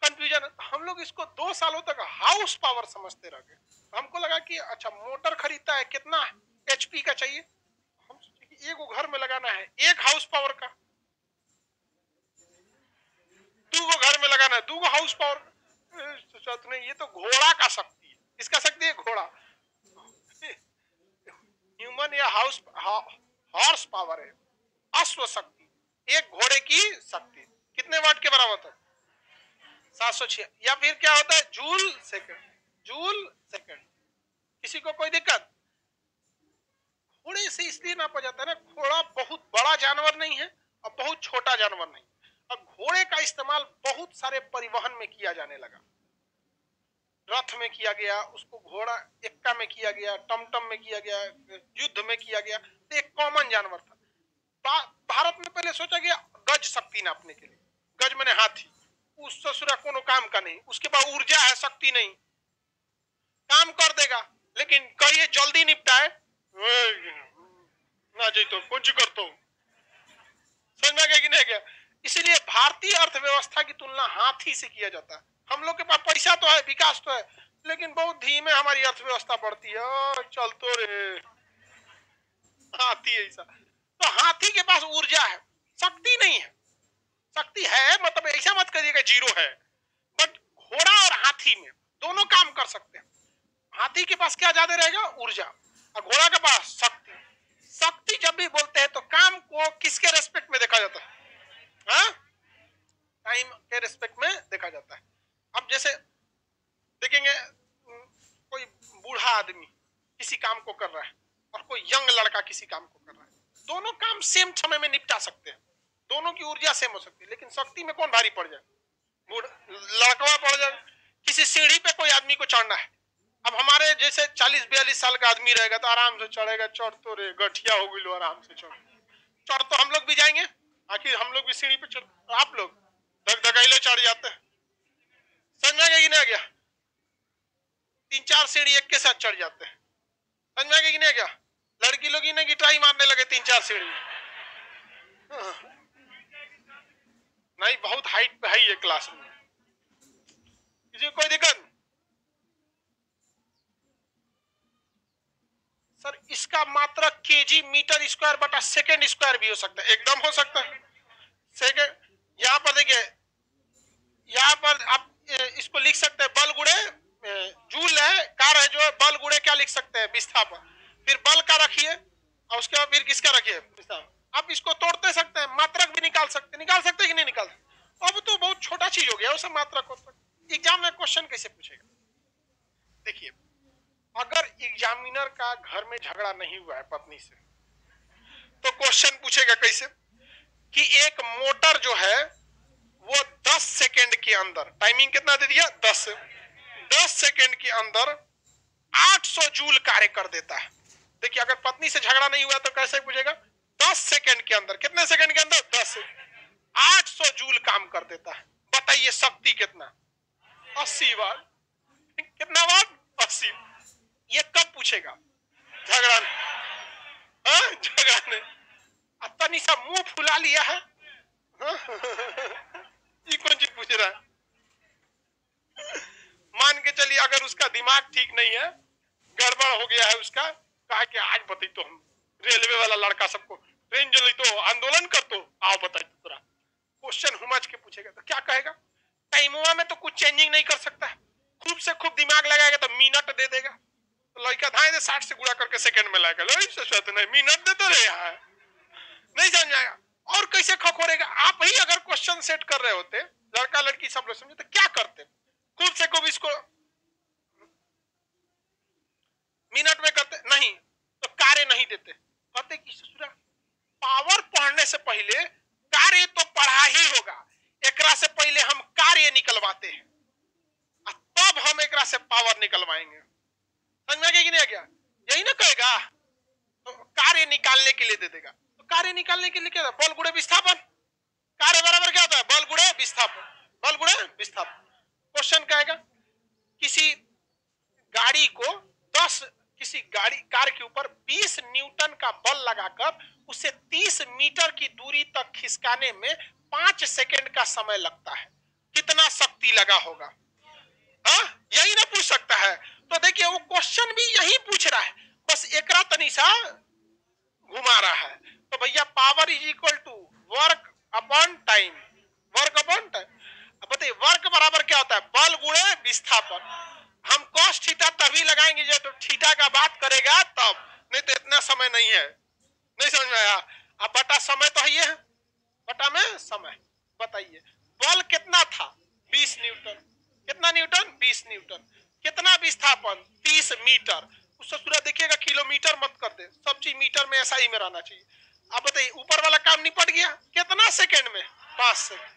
कंफ्यूजन। हम लोग इसको 2 सालों तक हाउस पावर समझते रह गए। हमको लगा कि अच्छा मोटर खरीदता है कितना एचपी का चाहिए, हम सोचे कि एक घर में लगाना है 1 हाउस पावर का, 2 घर में लगाना है 2 हाउस पावर। सोचा तो नहीं, ये तो घोड़ा का शक्ति है। इसका शक्ति है घोड़ा, ह्यूमन या हाउस हॉर्स पावर है, अश्व शक्ति। एक घोड़े की शक्ति कितने वाट के बराबर होता है, 706। या फिर क्या होता है, जूल सेकंड, जूल सेकंड। किसी को कोई दिक्कत, घोड़े से इसलिए नापा जाता है ना, घोड़ा बहुत बड़ा जानवर नहीं है और बहुत छोटा जानवर नहीं। और घोड़े का इस्तेमाल बहुत सारे परिवहन में किया जाने लगा, रथ में किया गया, उसको घोड़ा एक्का में किया गया, टमटम में किया गया, युद्ध में किया गया। तो एक कॉमन जानवर था। भारत में पहले सोचा गया गज शक्ति नापने के लिए, गज मैंने हाथी, उस ससुरा कोनो काम का नहीं, उसके बाद ऊर्जा है शक्ति नहीं, काम कर देगा लेकिन कहिए जल्दी निपटाए ना जी, तो कुछ करता हूं, समझ में गया कि नहीं गया। इसीलिए भारतीय अर्थव्यवस्था की तुलना हाथी से किया जाता है। हम लोग के पास पैसा तो है, विकास तो है, लेकिन बहुत धीमे हमारी अर्थव्यवस्था बढ़ती है। चल तो रे हाथी ऐसा। तो हाथी के पास ऊर्जा है, शक्ति नहीं है। शक्ति है मतलब ऐसा मत करिएगा जीरो है, बट घोड़ा और हाथी में दोनों काम कर सकते हैं। हाथी के पास क्या ज्यादा रहेगा, ऊर्जा, और घोड़ा के पास शक्ति। शक्ति जब भी बोलते हैं तो काम को किसके रेस्पेक्ट में देखा जाता है, टाइम के रेस्पेक्ट में देखा जाता है। अब जैसे देखेंगे कोई बूढ़ा आदमी किसी काम को कर रहा है और कोई यंग लड़का किसी काम को कर रहा है, दोनों काम सेम समय में निपटा सकते हैं, दोनों की ऊर्जा सेम हो सकती है, लेकिन शक्ति में कौन भारी पड़ जाए, लड़का पड़ जाए। किसी सीढ़ी पे कोई आदमी को चढ़ना है, अब हमारे जैसे 40-42 साल का आदमी रहेगा तो आराम से चढ़ेगा, चढ़ तो रे गठिया हो गई, आराम से चढ़ तो हम लोग भी जाएंगे, आखिर हम लोग भी सीढ़ी पे चढ़, आप लोग धक-धकाइले चढ़ जाते हैं, समझ में गया कि नहीं गया। 3-4 सीढ़ी एक के साथ चढ़ जाते हैं, समझ में गया कि नहीं गया। लड़की लोग इन्हें की ट्राई मारने लगे 3-4 सीढ़ी, नहीं बहुत हाइट पे है ये क्लास में, किसी को कोई दिक्कत। सर इसका मात्रक केजी मीटर स्क्वायर बटा सेकेंड स्क्वायर भी हो सकता है, एकदम हो सकता है। सेकेंड यहाँ पर देखिए, यहाँ पर आप इसको लिख सकते हैं बल गुणे जूल है, कार है जो बल गुणे क्या लिख सकते हैं, विस्थापन। फिर बल का रखिए और उसके बाद फिर किसका रखिए, विस्थापन। आप इसको तोड़ते सकते हैं, मात्रक भी निकाल सकते हैं कि नहीं निकाल सकते। अब तो बहुत छोटा चीज हो गया, उसे मात्रक होता है। एग्जाम में क्वेश्चन कैसे पूछेगा, देखिए, अगर एग्जामिनर का घर में झगड़ा नहीं हुआ है पत्नी से, तो क्वेश्चन पूछेगा कैसे कि एक मोटर जो है वो 10 सेकेंड के अंदर, टाइमिंग कितना दे दिया 10 सेकेंड के अंदर 800 जूल कार्य कर देता है। देखिए, अगर पत्नी से झगड़ा नहीं हुआ तो कैसे पूछेगा, 10 सेकेंड के अंदर, कितने सेकेंड के अंदर 10, 800 जूल काम कर देता है। बताइए शक्ति कितना, 80 वाट। कितना वाट, 80। ये कब पूछेगा, झगड़ा, झगड़ा ने तनी सा मुंह फुला लिया है, ये कौन चीज पूछ रहा है। मान के चलिए अगर उसका दिमाग ठीक नहीं है, गड़बड़ हो गया है उसका, कहा कि आज बताई तो हम रेलवे वाला लड़का सबको ट्रेन जली तो आंदोलन कर तो आओ बताई तो तोरा। क्वेश्चन हुमच के पूछेगा तो क्या कहेगा, टाइमुआ में तो कुछ चेंजिंग नहीं कर सकता, खूब से खूब दिमाग लगाएगा तो मिनट दे देगा। तो लड़का धाए दे 60 से गुणा करके सेकंड में लाएगा, नहीं मिनट देते रहे यहाँ, नहीं समझ आएगा। और कैसे खखोरेगा, आप ही अगर क्वेश्चन सेट कर रहे होते, लड़का लड़की सब लोग समझे, तो क्या करते, खूब से खूब इसको मिनट में करते, नहीं तो कार्य नहीं देते, कहते कि ससुरा पावर पढ़ने से पहले कार्य तो पढ़ा ही होगा, एकरा से पहले हम कार्य निकलवाते हैं, तब हम एकरा से पावर निकलवाएंगे। समझ में आ गया कि नहीं आ गया, यही ना कहेगा, तो कार्य निकालने के लिए दे देगा। तो कार्य निकालने के लिए क्या, बल गुणे विस्थापन, कार्य बराबर क्या होता है, बल गुणे विस्थापन, बल गुणे विस्थापन। क्वेश्चन क्या आएगा, किसी गाड़ी को 10, किसी गाड़ी कार के ऊपर 20 न्यूटन का बल लगाकर उसे 30 मीटर की दूरी तक खिसकाने में 5 सेकंड का समय लगता है, कितना शक्ति लगा होगा। यही ना पूछ सकता है। तो देखिए वो क्वेश्चन भी यही पूछ रहा है, बस एकरा तनी सा घुमा रहा है। तो भैया power is equal to work upon time, work upon time. अब बताइए वर्क बराबर क्या होता है, बल गुणे विस्थापन। हम कॉस थीटा तभी लगाएंगे जब थीटा का बात करेगा तब, नहीं तो इतना समय नहीं है। नहीं समझ में आया, अब बटा समय तो है, बटा में समय। बताइए बल कितना था, 20 न्यूटन, कितना न्यूटन, 20 न्यूटन, कितना विस्थापन 30 मीटर। उससे पूरा देखिएगा किलोमीटर मत कर दे, सब चीज मीटर में ऐसा ही में रहना चाहिए। अब बताइए ऊपर वाला काम निपट गया कितना सेकंड में, 5 सेकंड,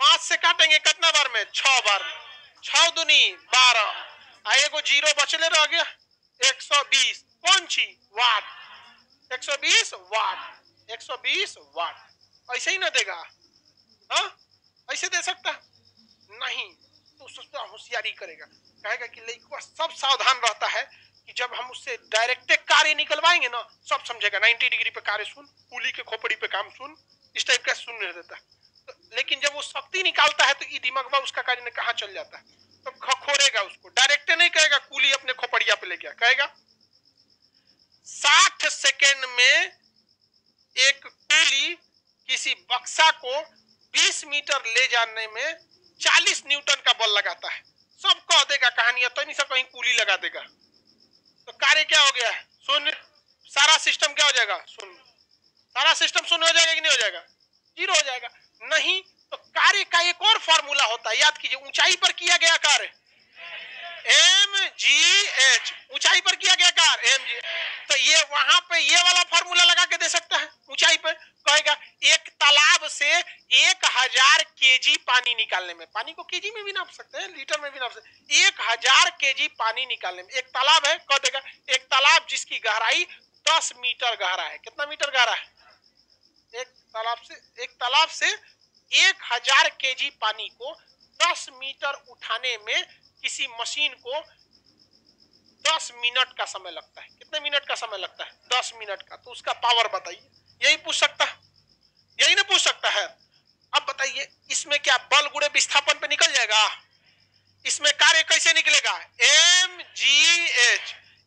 5 से काटेंगे कितना बार में, 6 बार में, 6 दूनी 12, एगो जीरो बचले रह गया 120, कौन ची वाट, 120 वाट, 120 वाट। ऐसे ही ना देगा, हाँ ऐसे दे सकता नहीं, तो सोचता होशियारी करेगा, कहेगा कि लड़का सब सावधान रहता है कि जब हम उससे डायरेक्ट कार्य निकलवाएंगे ना सब समझेगा, 90 डिग्री पे कार्य सुन, पुली के खोपड़ी पे काम सुन, इस टाइप का सुन नहीं देता। तो लेकिन जब वो शक्ति निकालता है तो ये दिमाग उसका कार्य ने कहाँ चल जाता है, तो खखोरेगा उसको, डायरेक्ट नहीं कहेगा कुली अपने खोपड़िया पे ले गया, कहेगा 60 सेकेंड में एक कुली किसी बक्सा को 20 मीटर ले जाने में 40 न्यूटन का बल लगाता है। सब कह देगा कहानियां, तो नहीं सब कहीं कुली लगा देगा, तो कार्य क्या हो गया, शून्य। सारा सिस्टम क्या हो जाएगा, शून्य। सारा सिस्टम शून्य हो जाएगा कि नहीं हो जाएगा, जीरो हो जाएगा। नहीं तो कार्य का एक और फॉर्मूला होता है, याद कीजिए, ऊंचाई पर किया गया कार्य mgh, ऊंचाई पर किया गया कार्य mg। तो ये वहां पे ये वाला फॉर्मूला लगा के दे सकता है ऊंचाई पे, कहेगा एक तालाब से 1000 केजी पानी निकालने में, पानी को केजी में भी नाप सकते हैं, लीटर में भी नाप सकते हैं, 1000 केजी पानी निकालने में, एक तालाब है, कह देगा एक तालाब जिसकी गहराई 10 मीटर गहरा है, कितना मीटर गहरा है, एक तालाब से 1000 केजी पानी को 10 मीटर उठाने में किसी मशीन को 10 मिनट का समय लगता है, कितने मिनट का समय लगता है, 10 मिनट का। तो उसका पावर बताइए, यही पूछ सकता है, यही ना पूछ सकता है। अब बताइए इसमें क्या बल गुणे विस्थापन पे निकल जाएगा, इसमें कार्य कैसे निकलेगा, mgh,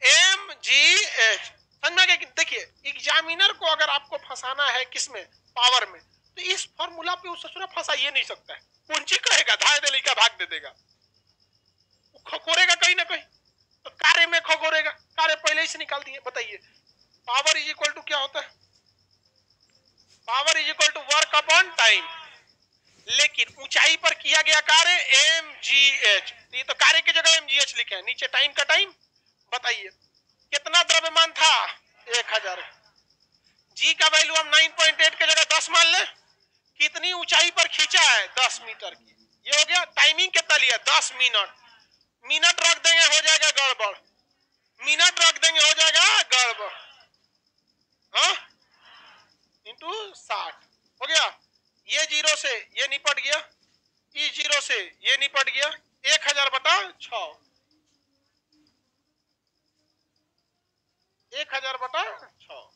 mgh। समझ में गया। देखिए एग्जामिनर को अगर आपको फंसाना है किसमें, पावर में, तो इस फॉर्मूला पे उस ससुरा फंसा ये नहीं सकता है, पूंजी कहेगा धाय दे लेगा भाग दे देगा, खखोरेगा कहीं ना कहीं, तो कार्य में खखोरेगा, कार्य पहले ही से निकाल दिए। बताइए पावर इज इक्वल टू क्या होता है, power is equal to work upon time. लेकिन ऊंचाई पर किया गया कार्य mgh, ये तो कार्य की जगह mgh लिखे हैं, नीचे टाइम का टाइम। बताइए कितना द्रव्यमान था 1000, g का वैल्यू हम 9.8 की जगह 10 मान ले, कितनी ऊंचाई पर खींचा है 10 मीटर की, ये हो गया। टाइमिंग कितना लिया 10 मिनट, मिनट रख देंगे हो जाएगा गड़बड़, मिनट रख देंगे हो जाएगा गड़बड़, हाँ इंटू 60 हो गया। ये 0 से ये निपट गया, इस 0 से ये निपट गया, 1000/6, 1000/6।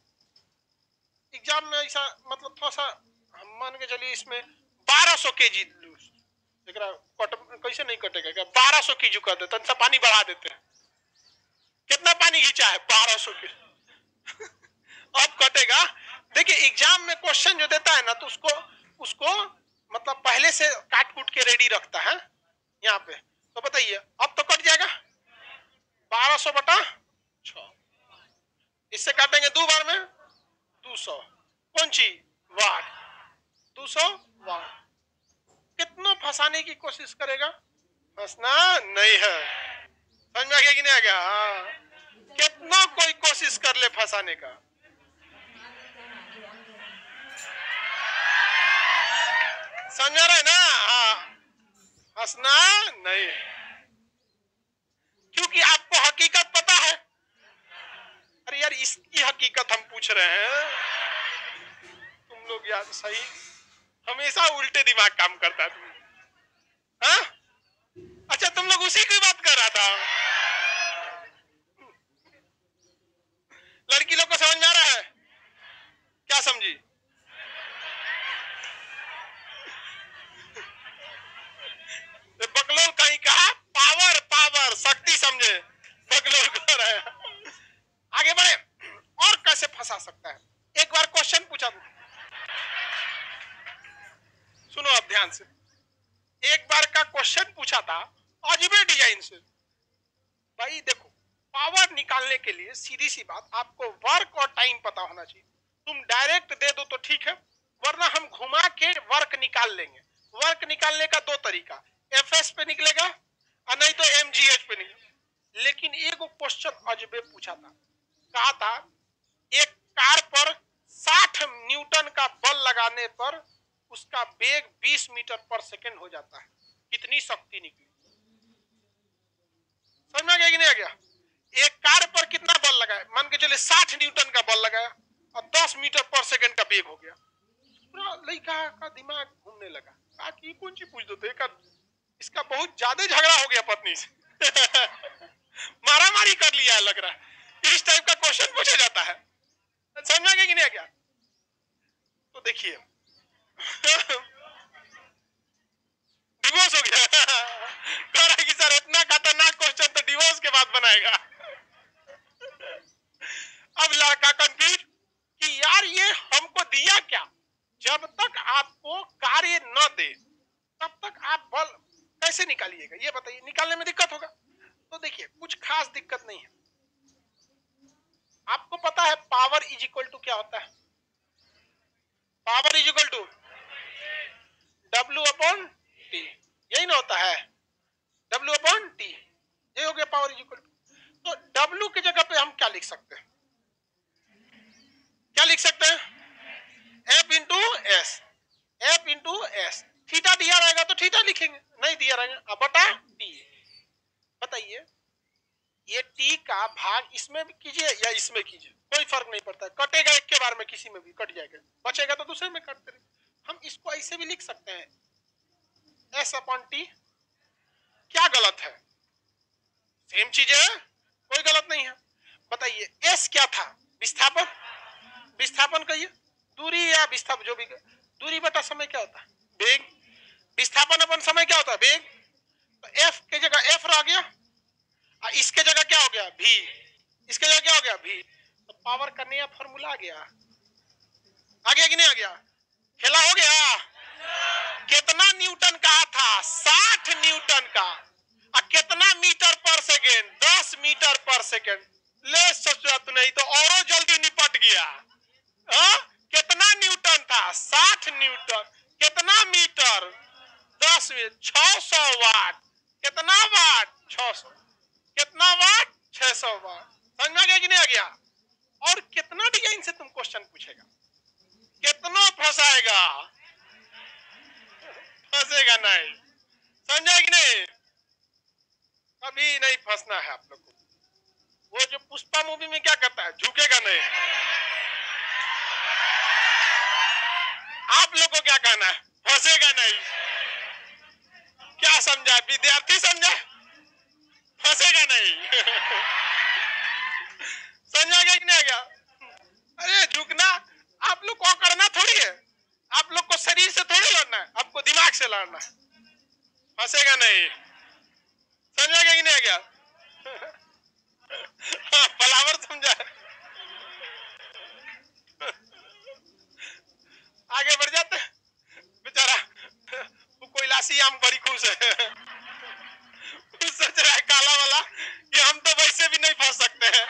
एग्जाम में ऐसा मतलब थोड़ा सा हम मान के चलिए इसमें 1200 केजी कैसे नहीं कटेगा क्या, 1200 केजी कर देते हैं, पानी बढ़ा देते हैं, कितना पानी खींचा है 1200 के अब कटेगा। देखिए एग्जाम में क्वेश्चन जो देता है ना, तो उसको मतलब पहले से काट कूट के रेडी रखता है यहाँ पे। तो बताइए अब तो कट जाएगा 1200/6, इससे काटेंगे 2 बार में 200, कौन सी वाट, 200 वाट। कितना फंसाने की कोशिश करेगा, फंसना नहीं है, समझ में आ गया कि नहीं आ गया? हाँ, कितना कोई कोशिश कर ले फंसाने का, समझ रहे ना? हाँ, हंसना नहीं, क्योंकि आपको हकीकत पता है। अरे यार इसकी हकीकत हम पूछ रहे हैं, तुम लोग यार सही हमेशा उल्टे दिमाग काम करता है तुम, हाँ? अच्छा तुम लोग उसी की बात कर रहा था, लड़की लोग को समझ में आ रहा है क्या, समझी? बकलोल कहीं कहा पावर पावर शक्ति समझे, बकलोल कर रहा है। आगे बढ़े, और कैसे फंसा सकता है? एक बार क्वेश्चन पूछा था, सुनो अब ध्यान से, एक बार का क्वेश्चन पूछा था अजूबे डिजाइन से। भाई देखो पावर निकालने के लिए सीधी सी बात, आपको वर्क और टाइम पता होना चाहिए। तुम डायरेक्ट दे दो तो ठीक है, वरना हम घुमा के वर्क निकाल लेंगे। वर्क निकालने का 2 तरीका, एफएस पे निकलेगा और नहीं तो एमजीएच पे निकलेगा। लेकिन एक क्वेश्चन अजूबे पूछा था, कहा था एक कार पर 60 न्यूटन का बल लगाने पर उसका वेग 20 मीटर पर सेकंड हो जाता है, कितनी शक्ति निकली? समझ में आ गया कि नहीं आ गया? एक कार पर कितना बल लगाया, मान के चलिए 60 न्यूटन का बल लगाया और 10 मीटर पर सेकंड का वेग हो गया। पूरा लड़का का दिमाग घूमने लगा, कहा कि कौन सी पूछ दो तो इसका बहुत ज्यादा झगड़ा हो गया पत्नी से मारामारी कर लिया है लग रहा है, इस टाइप का क्वेश्चन पूछा जाता है। समझ गया कि नहीं आ गया? तो देखिए डिवोर्स हो गया कह रहा है कि सर इतना खतरनाक क्वेश्चन तो डिवोर्स के बाद बनाएगा अब लड़का कंफ्यूज कि यार ये हमको दिया क्या, जब तक आपको कार्य न दे तब तक आप बल कैसे निकालिएगा, ये बताइए, निकालने में दिक्कत होगा। तो देखिए कुछ खास दिक्कत नहीं है, आपको पता है पावर इज इक्वल टू क्या होता है? Power is equal to W/T, यही ना होता है, W/T, यही हो गया पावर इज इक्वल टू। तो W की जगह पे हम क्या लिख सकते हैं, क्या लिख सकते हैं? F/S, F/S। थीटा दिया रहेगा तो थीटा लिखेंगे, नहीं दिया रहेगा बटा T। बताइए ये T का भाग इसमें भी कीजिए या इसमें कीजिए, कोई फर्क नहीं पड़ता, कटेगा एक के बार में, किसी में भी कट जाएगा, बचेगा तो दूसरे में काटते रहे। हम इसको ऐसे भी लिख सकते हैं S/T। क्या गलत है? सेम चीज है, कोई गलत नहीं है। बताइए S क्या था? विस्थापन, विस्थापन कहिए, दूरी या विस्थापन जो भी, दूरी बटा समय क्या होता है? वेग। विस्थापन अपन समय क्या होता है? वेग। तो F की जगह F रह गया, इसके जगह क्या हो गया? V, इसके जगह क्या हो गया? V। तो पावर का नया फॉर्मूला आ गया, आ गया कि नहीं आ गया? खेला हो गया। कितना न्यूटन का था? 60 न्यूटन का। कितना मीटर पर सेकेंड? 10 मीटर पर सेकेंड। ले सोचा तो नहीं तो और जल्दी निपट गया। कितना न्यूटन था? 60 न्यूटन। कितना मीटर? मिनट 600 वाट। कितना वाट? 600। कितना वाट? 600 वाट। समझ में आ गया कि नहीं आ गया? और कितना डिजाइन से तुम क्वेश्चन पूछेगा, कितना फंसाएगा, फंसेगा नहीं। समझा कि नहीं? कभी नहीं फंसना है आप लोग को। वो जो पुष्पा मूवी में क्या करता है, झुकेगा नहीं। आप लोग को क्या कहना है, फंसेगा नहीं। क्या समझा विद्यार्थी, समझा? फंसेगा नहीं। समझा गया कि नहीं गया? अरे झुकना आप लोग को करना थोड़ी है, आप लोग को शरीर से थोड़ी लड़ना है, आपको दिमाग से लड़ना है। फंसेगा नहीं। समझा गया कि नहीं गया? हाँ, पलावर समझा। आगे बढ़ जाते बेचारा वो कोयलासी आम बड़ी खुश है। सोच रहा है काला वाला कि हम तो वैसे भी नहीं फंस सकते हैं।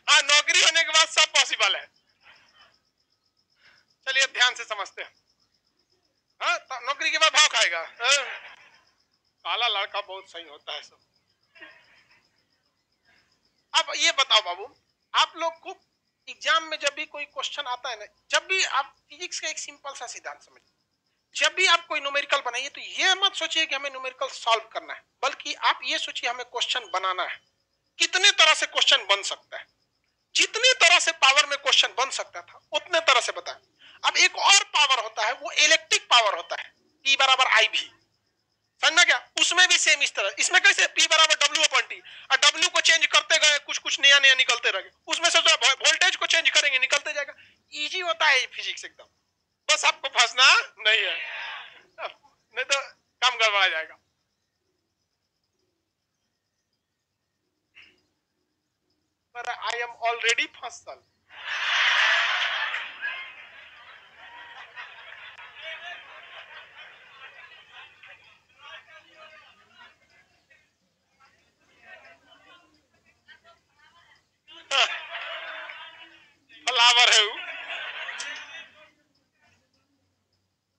हाँ, नौकरी होने के बाद सब पॉसिबल है। चलिए ध्यान से समझते हैं। हाँ, तो नौकरी के बाद भाव खाएगा। काला लड़का बहुत सही होता है सब। अब ये बताओ बाबू, आप लोग को एग्जाम में जब भी कोई क्वेश्चन आता है ना, जब भी आप फिजिक्स का एक सिंपल सा सिद्धांत समझिए, जब भी आप कोई न्यूमेरिकल बनाइए तो ये मत सोचिए कि हमें न्यूमेरिकल सॉल्व करना है, बल्कि आप ये सोचिए हमें क्वेश्चन बनाना है। कितने तरह से क्वेश्चन बन सकता है, जितने तरह से पावर में क्वेश्चन बन सकता था उतने तरह से बताएं। अब एक और पावर होता है, वो इलेक्ट्रिक पावर होता है, P बराबर आई भी। समझना क्या? उसमें भी सेम इस तरह, इसमें कैसे P बराबर W अपन T, और W को चेंज करते गए कुछ कुछ नया नया निकलते रहे, उसमें से वोल्टेज को चेंज करेंगे निकलते जाएगा। इजी होता है फिजिक्स एकदम, बस आपको फंसना नहीं है, नहीं तो काम गड़बड़ा जाएगा। पर आई एम ऑलरेडी फसल। फ्लावर है वो।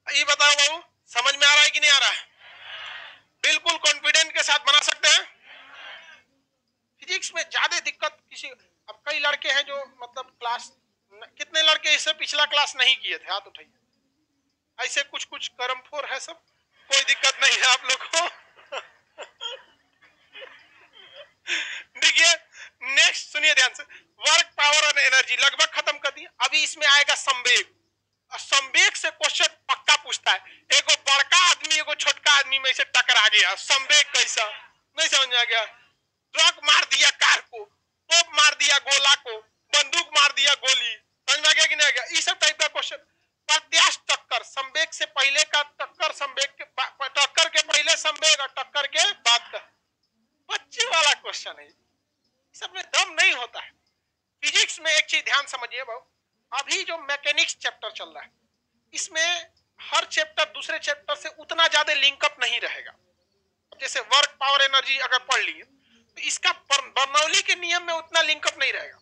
ये बताओ बाबू, समझ में आ रहा है कि नहीं आ रहा है? बिल्कुल कॉन्फिडेंट के साथ बना सकते हैं। फिजिक्स में ज्यादा दिक्कत किसी, अब कई लड़के हैं जो मतलब क्लास, कितने लड़के इससे पिछला क्लास नहीं किए थे, हाथ उठाइए। ऐसे कुछ कुछ कर्मफोर है सब, कोई दिक्कत नहीं है आप लोग को। देखिए नेक्स्ट सुनिए ध्यान से, वर्क पावर और एनर्जी लगभग खत्म कर दिया। अभी इसमें आएगा संवेग। संवेग से क्वेश्चन पक्का पूछता है, एगो बड़का आदमी एगो छोटका आदमी में से टकरा गया, संवेग कैसा? नहीं समझ में आ गया? ट्रक मार दिया कार को, तोप मार दिया गोला को, बंदूक मार दिया गोली। समझ में आ गया कि नहीं आ गया? इस सब टाइप का क्वेश्चन। प्रत्याश टक्कर, संवेग से पहले का टक्कर, संवेग के टक्कर के पहले संवेग और टक्कर के बाद का, बच्चे वाला क्वेश्चन है। सब में दम नहीं होता है। फिजिक्स में एक चीज ध्यान समझिए भाई, अभी जो मैकेनिक्स चैप्टर चल रहा है, इसमें हर चैप्टर दूसरे चैप्टर से उतना ज्यादा लिंकअप नहीं रहेगा। जैसे वर्क पावर एनर्जी अगर पढ़ लिए तो इसका बर्नौली के नियम में उतना लिंकअप नहीं रहेगा,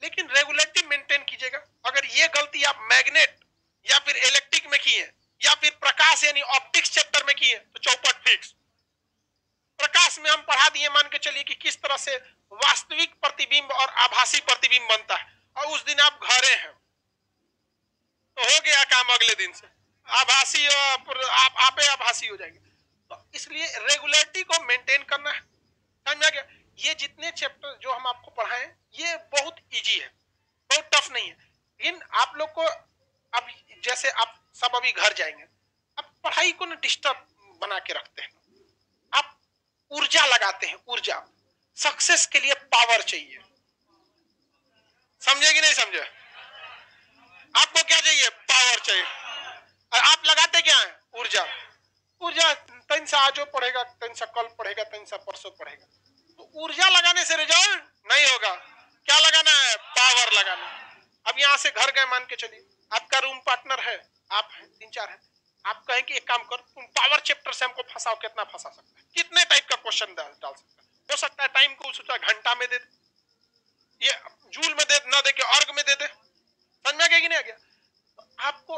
लेकिन रेगुलेटिव मेंटेन कीजिएगा। अगर ये गलती आप मैग्नेट या फिर इलेक्ट्रिक में किए या फिर प्रकाश यानी ऑप्टिक्स चैप्टर में किए तो चौपट फिक्स। प्रकाश में हम पढ़ा दिए, मान के चलिए कि किस तरह से वास्तविक प्रतिबिंब और आभासी प्रतिबिंब बनता है, और उस दिन आप घरे हैं तो हो गया काम, अगले दिन से आभासी आप आपे आभासी हो जाएंगे। तो इसलिए रेगुलरिटी को मेंटेन करना है। समझ में आ गया? ये जितने चैप्टर जो हम आपको पढ़ाएं ये बहुत इजी है, बहुत टफ नहीं है। लेकिन आप लोग को अब जैसे आप सब अभी घर जाएंगे, अब पढ़ाई को ना डिस्टर्ब बना के रखते हैं, आप ऊर्जा लगाते हैं। ऊर्जा, सक्सेस के लिए पावर चाहिए। समझे कि नहीं समझे? आपको क्या चाहिए? पावर चाहिए। और आप लगाते क्या है? ऊर्जा। ऊर्जा तीन सा आज पढ़ेगा, तीन सा कल पढ़ेगा, तीन सा परसों पढ़ेगा, तो ऊर्जा लगाने से रिजल्ट नहीं होगा। क्या लगाना है? पावर लगाना। अब यहाँ से घर गए, मान के चलिए आपका रूम पार्टनर है, आप हैं, तीन चार हैं, आप कहें कि एक काम कर, तुम पावर चैप्टर से हमको फंसाओ। कितना फंसा सकता है? कितने टाइप का क्वेश्चन डाल सकता है? हो सकता है टाइम को सोचा घंटा में दे दे, ये जूल में दे ना दे के अर्घ में दे दे, समझ में आ गया कि नहीं आ गया? तो आपको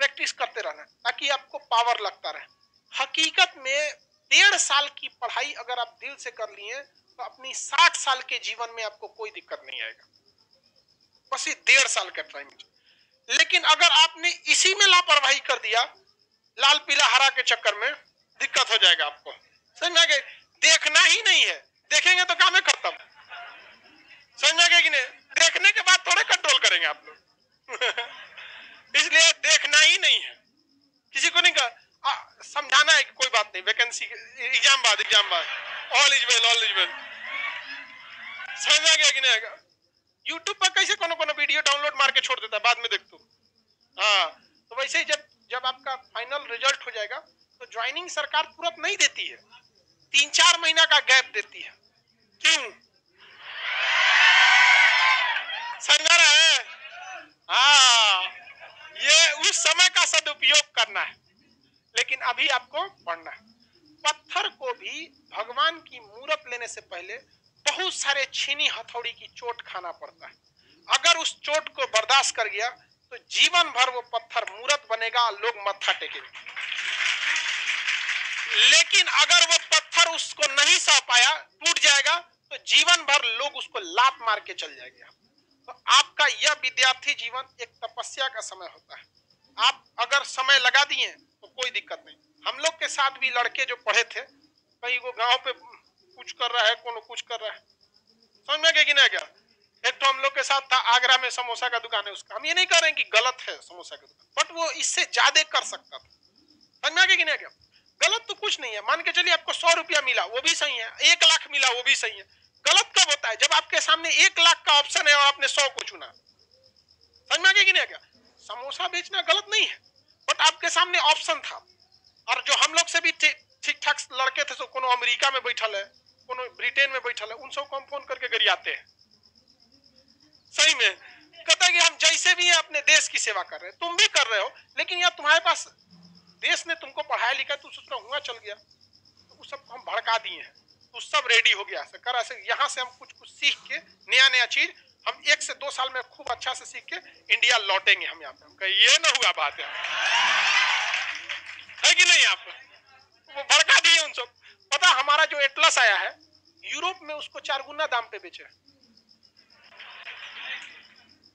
प्रैक्टिस करते रहना ताकि आपको पावर लगता रहे। हकीकत में 1.5 साल की पढ़ाई अगर आप दिल से कर लिए तो अपनी 60 साल के जीवन में आपको कोई दिक्कत नहीं आएगा, बस ये 1.5 साल का टाइम। लेकिन अगर आपने इसी में लापरवाही कर दिया, लाल पीला हरा के चक्कर में, दिक्कत हो जाएगा आपको, समझ में आ गया? देखना ही नहीं है, देखेंगे तो काम है खत्म, समझ में आ गया कि नहीं? देखने के बाद थोड़े कंट्रोल करेंगे आप लोग इसलिए देखना ही नहीं है, किसी को नहीं समझाना है कि कोई बात नहीं, वैकेंसी एग्जाम बाद all is well, all is well, समझ में आ गया कि नहीं आएगा? यूट्यूब पर कैसे कोनो कोनो वीडियो डाउनलोड मार के छोड़ देता है, बाद में देख तू। हाँ, तो वैसे ही जब आपका फाइनल रिजल्ट हो जाएगा तो ज्वाइनिंग सरकार तुरंत नहीं देती है, 3-4 महीना का गैप देती है। क्यों? समझ रहे हैं? हाँ, ये उस समय का सदुपयोग करना है, लेकिन अभी आपको पढ़ना है। पत्थर को भी भगवान की मूरत लेने से पहले बहुत सारे छीनी हथौड़ी की चोट खाना पड़ता है। अगर उस चोट को बर्दाश्त कर गया तो जीवन भर वो पत्थर मूरत बनेगा, लोग मत्था टेकेंगे। लेकिन अगर वो पत्थर उसको नहीं सह पाया, टूट जाएगा, तो जीवन भर लोग उसको लात मार के चल जाएंगे। तो आपका यह विद्यार्थी जीवन एक तपस्या का समय होता है। आप अगर समय लगा दिए तो कोई दिक्कत नहीं। हम लोग के साथ भी लड़के जो पढ़े थे, कहीं वो गांव पे कुछ कर रहा है, कोनो कुछ कर रहा है, समझ में गया कि नहीं गया? एक तो हम लोग के साथ था, आगरा में समोसा का दुकान है उसका, हम ये नहीं कर रहे हैं कि गलत है समोसा का दुकान, बट वो इससे ज्यादा कर सकता था, समझ में गया कि नहीं गया? गलत तो कुछ नहीं है, मान के चलिए आपको 100 रुपया मिला वो भी सही है, 1 लाख मिला वो भी सही है। गलत कब होता है? जब आपके सामने 1 लाख का ऑप्शन है और आपने 100 को चुना, समझ में गया कि नहीं गया? समोसा बेचना गलत नहीं है, बट आपके सामने ऑप्शन था। और जो हम लोग से भी ठीक ठाक लड़के थे, तो कोनो अमेरिका में बैठल है, कोनो ब्रिटेन में बैठल है, उन सब को हम फोन करके गरियाते हैं, सही में कहता है कि हम जैसे भी है अपने देश की सेवा कर रहे हैं, तुम भी कर रहे हो, लेकिन यार तुम्हारे पास देश ने तुमको पढ़ाया लिखा, तू सोच रहा हुआ चल गया, तो उस सब हम भड़का दिए हैं, तो सब रेडी हो गया कर ऐसे। यहाँ से हम कुछ कुछ सीख के नया चीज हम 1 से 2 साल में खूब अच्छा से सीख के इंडिया लौटेंगे हम यहाँ पे। ये ना हुआ बात है कि नहीं? आप वो भड़का दिए उन सब। पता हमारा जो एटलस आया है यूरोप में, उसको 4 गुना दाम पे बेचे।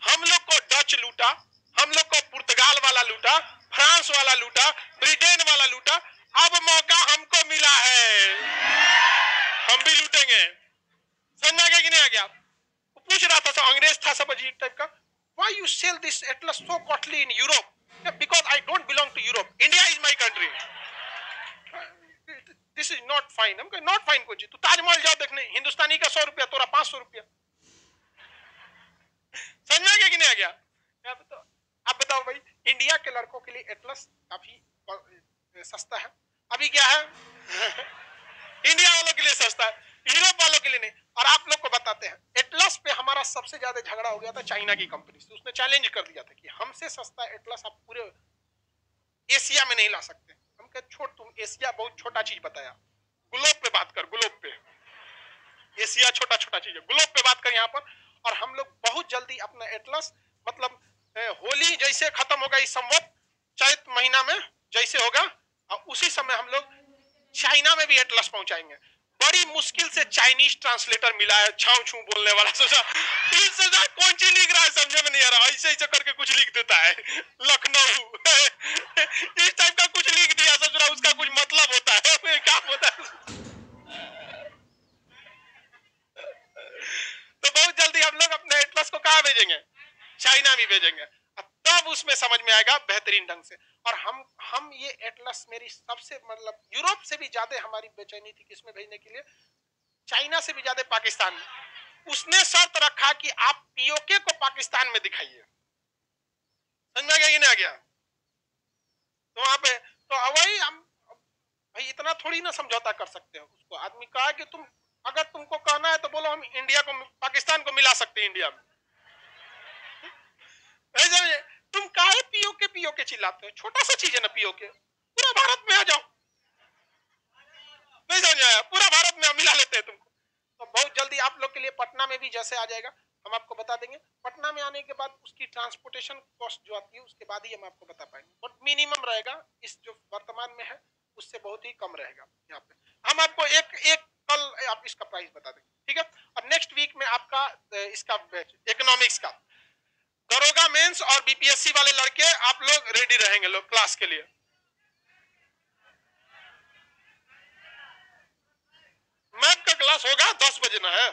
हम लोग को डच लूटा, हम लोग को पुर्तगाल वाला लूटा, फ्रांस वाला लूटा, ब्रिटेन वाला लूटा, अब मौका हमको मिला है, हम भी लूटेंगे। समझ आ गया कि नहीं आ गया? वो पूछ रहा था, सब अंग्रेज था, सब अजीब टाइप का, why you sell this atlas so costly in Europe? Because I don't belong to Europe, India is my country, this is not fine. हम कहे नॉट फाइन कुछ, तू ताजमहल जाओ देखने, हिंदुस्तानी का 100 रुपया, तोरा 500 रुपया। समझ में आ गया कि नहीं आ गया? तो आप बताओ भाई, इंडिया के लड़कों के लिए एटलस काफी सस्ता है। अभी क्या है इंडिया वालों के लिए सस्ता है, यूरोप वालों के लिए नहीं। और आप लोग को बताते हैं, एटलस पे हमारा सबसे ज्यादा झगड़ा हो गया था चाइना की कंपनी से। उसने चैलेंज कर दिया था कि हमसे सस्ता एटलस आप पूरे एशिया में नहीं ला सकते। हम कहे छोड़, तुम एशिया बहुत छोटा चीज बताया, ग्लोब पे बात कर, ग्लोब पे। एशिया छोटा छोटा चीज है, ग्लोब पे बात कर यहाँ पर। और हम लोग बहुत जल्दी अपना एटलस, मतलब होली जैसे खत्म होगा इस संवत, चैत महीना में जैसे होगा, और उसी समय हम लोग चाइना में भी एटलस पहुंचाएंगे। बड़ी मुश्किल से चाइनीज ट्रांसलेटर मिला है, छाऊ छू बोलने वाला। सोचा कौन चीज लिख रहा है, समझे में नहीं आ रहा, ऐसे ऐसे करके कुछ लिख देता है, लखनऊ इस टाइप का कुछ लिख दिया, सोच रहा उसका कुछ मतलब होता है, क्या होता है। तो बहुत जल्दी हम लोग अपने एटलस को कहाँ भेजेंगे? चाइना भी भेजेंगे। तब उसमें समझ में आएगा बेहतरीन ढंग से। और हम ये एटलस, मेरी सबसे मतलब यूरोप से भी ज्यादा हमारी बेचैनी थी किसमें भेजने के लिए, चाइना से भी ज्यादा पाकिस्तान में। उसने शर्त रखा कि आप पीओके को पाकिस्तान में दिखाइए। समझ में आ गया कि नहीं आ गया? तो वहां पे तो वही हम भाई इतना थोड़ी ना समझौता कर सकते हो। उसको आदमी कहा कि तुम अगर तुमको कहना है तो बोलो, हम इंडिया को पाकिस्तान को मिला सकते हैं इंडिया में। तुम काहे पीओके चिल्लाते हो? छोटा सा चीज है ना पीओके, पूरा भारत में आ जाओ। नहीं समझ आया? पूरा भारत में मिला लेते हैं तुमको। तो बहुत जल्दी आप लोग के लिए पटना में भी जैसे आ जाएगा, हम आपको बता देंगे। पटना में आने के बाद उसकी ट्रांसपोर्टेशन कॉस्ट जो आती है उसके बाद ही हम आपको बता पाएंगे, बट मिनिमम रहेगा, इस जो वर्तमान में है उससे बहुत ही कम रहेगा। यहाँ पे हम आपको एक एक कल आप इसका प्राइस बता देंगे, ठीक है। और नेक्स्ट वीक में आपका इसका इकोनॉमिक्स का दरोगा मेंस और बीपीएससी वाले लड़के आप लोग रेडी रहेंगे लोग क्लास के लिए। मैथ का क्लास होगा 10 बजे ना है।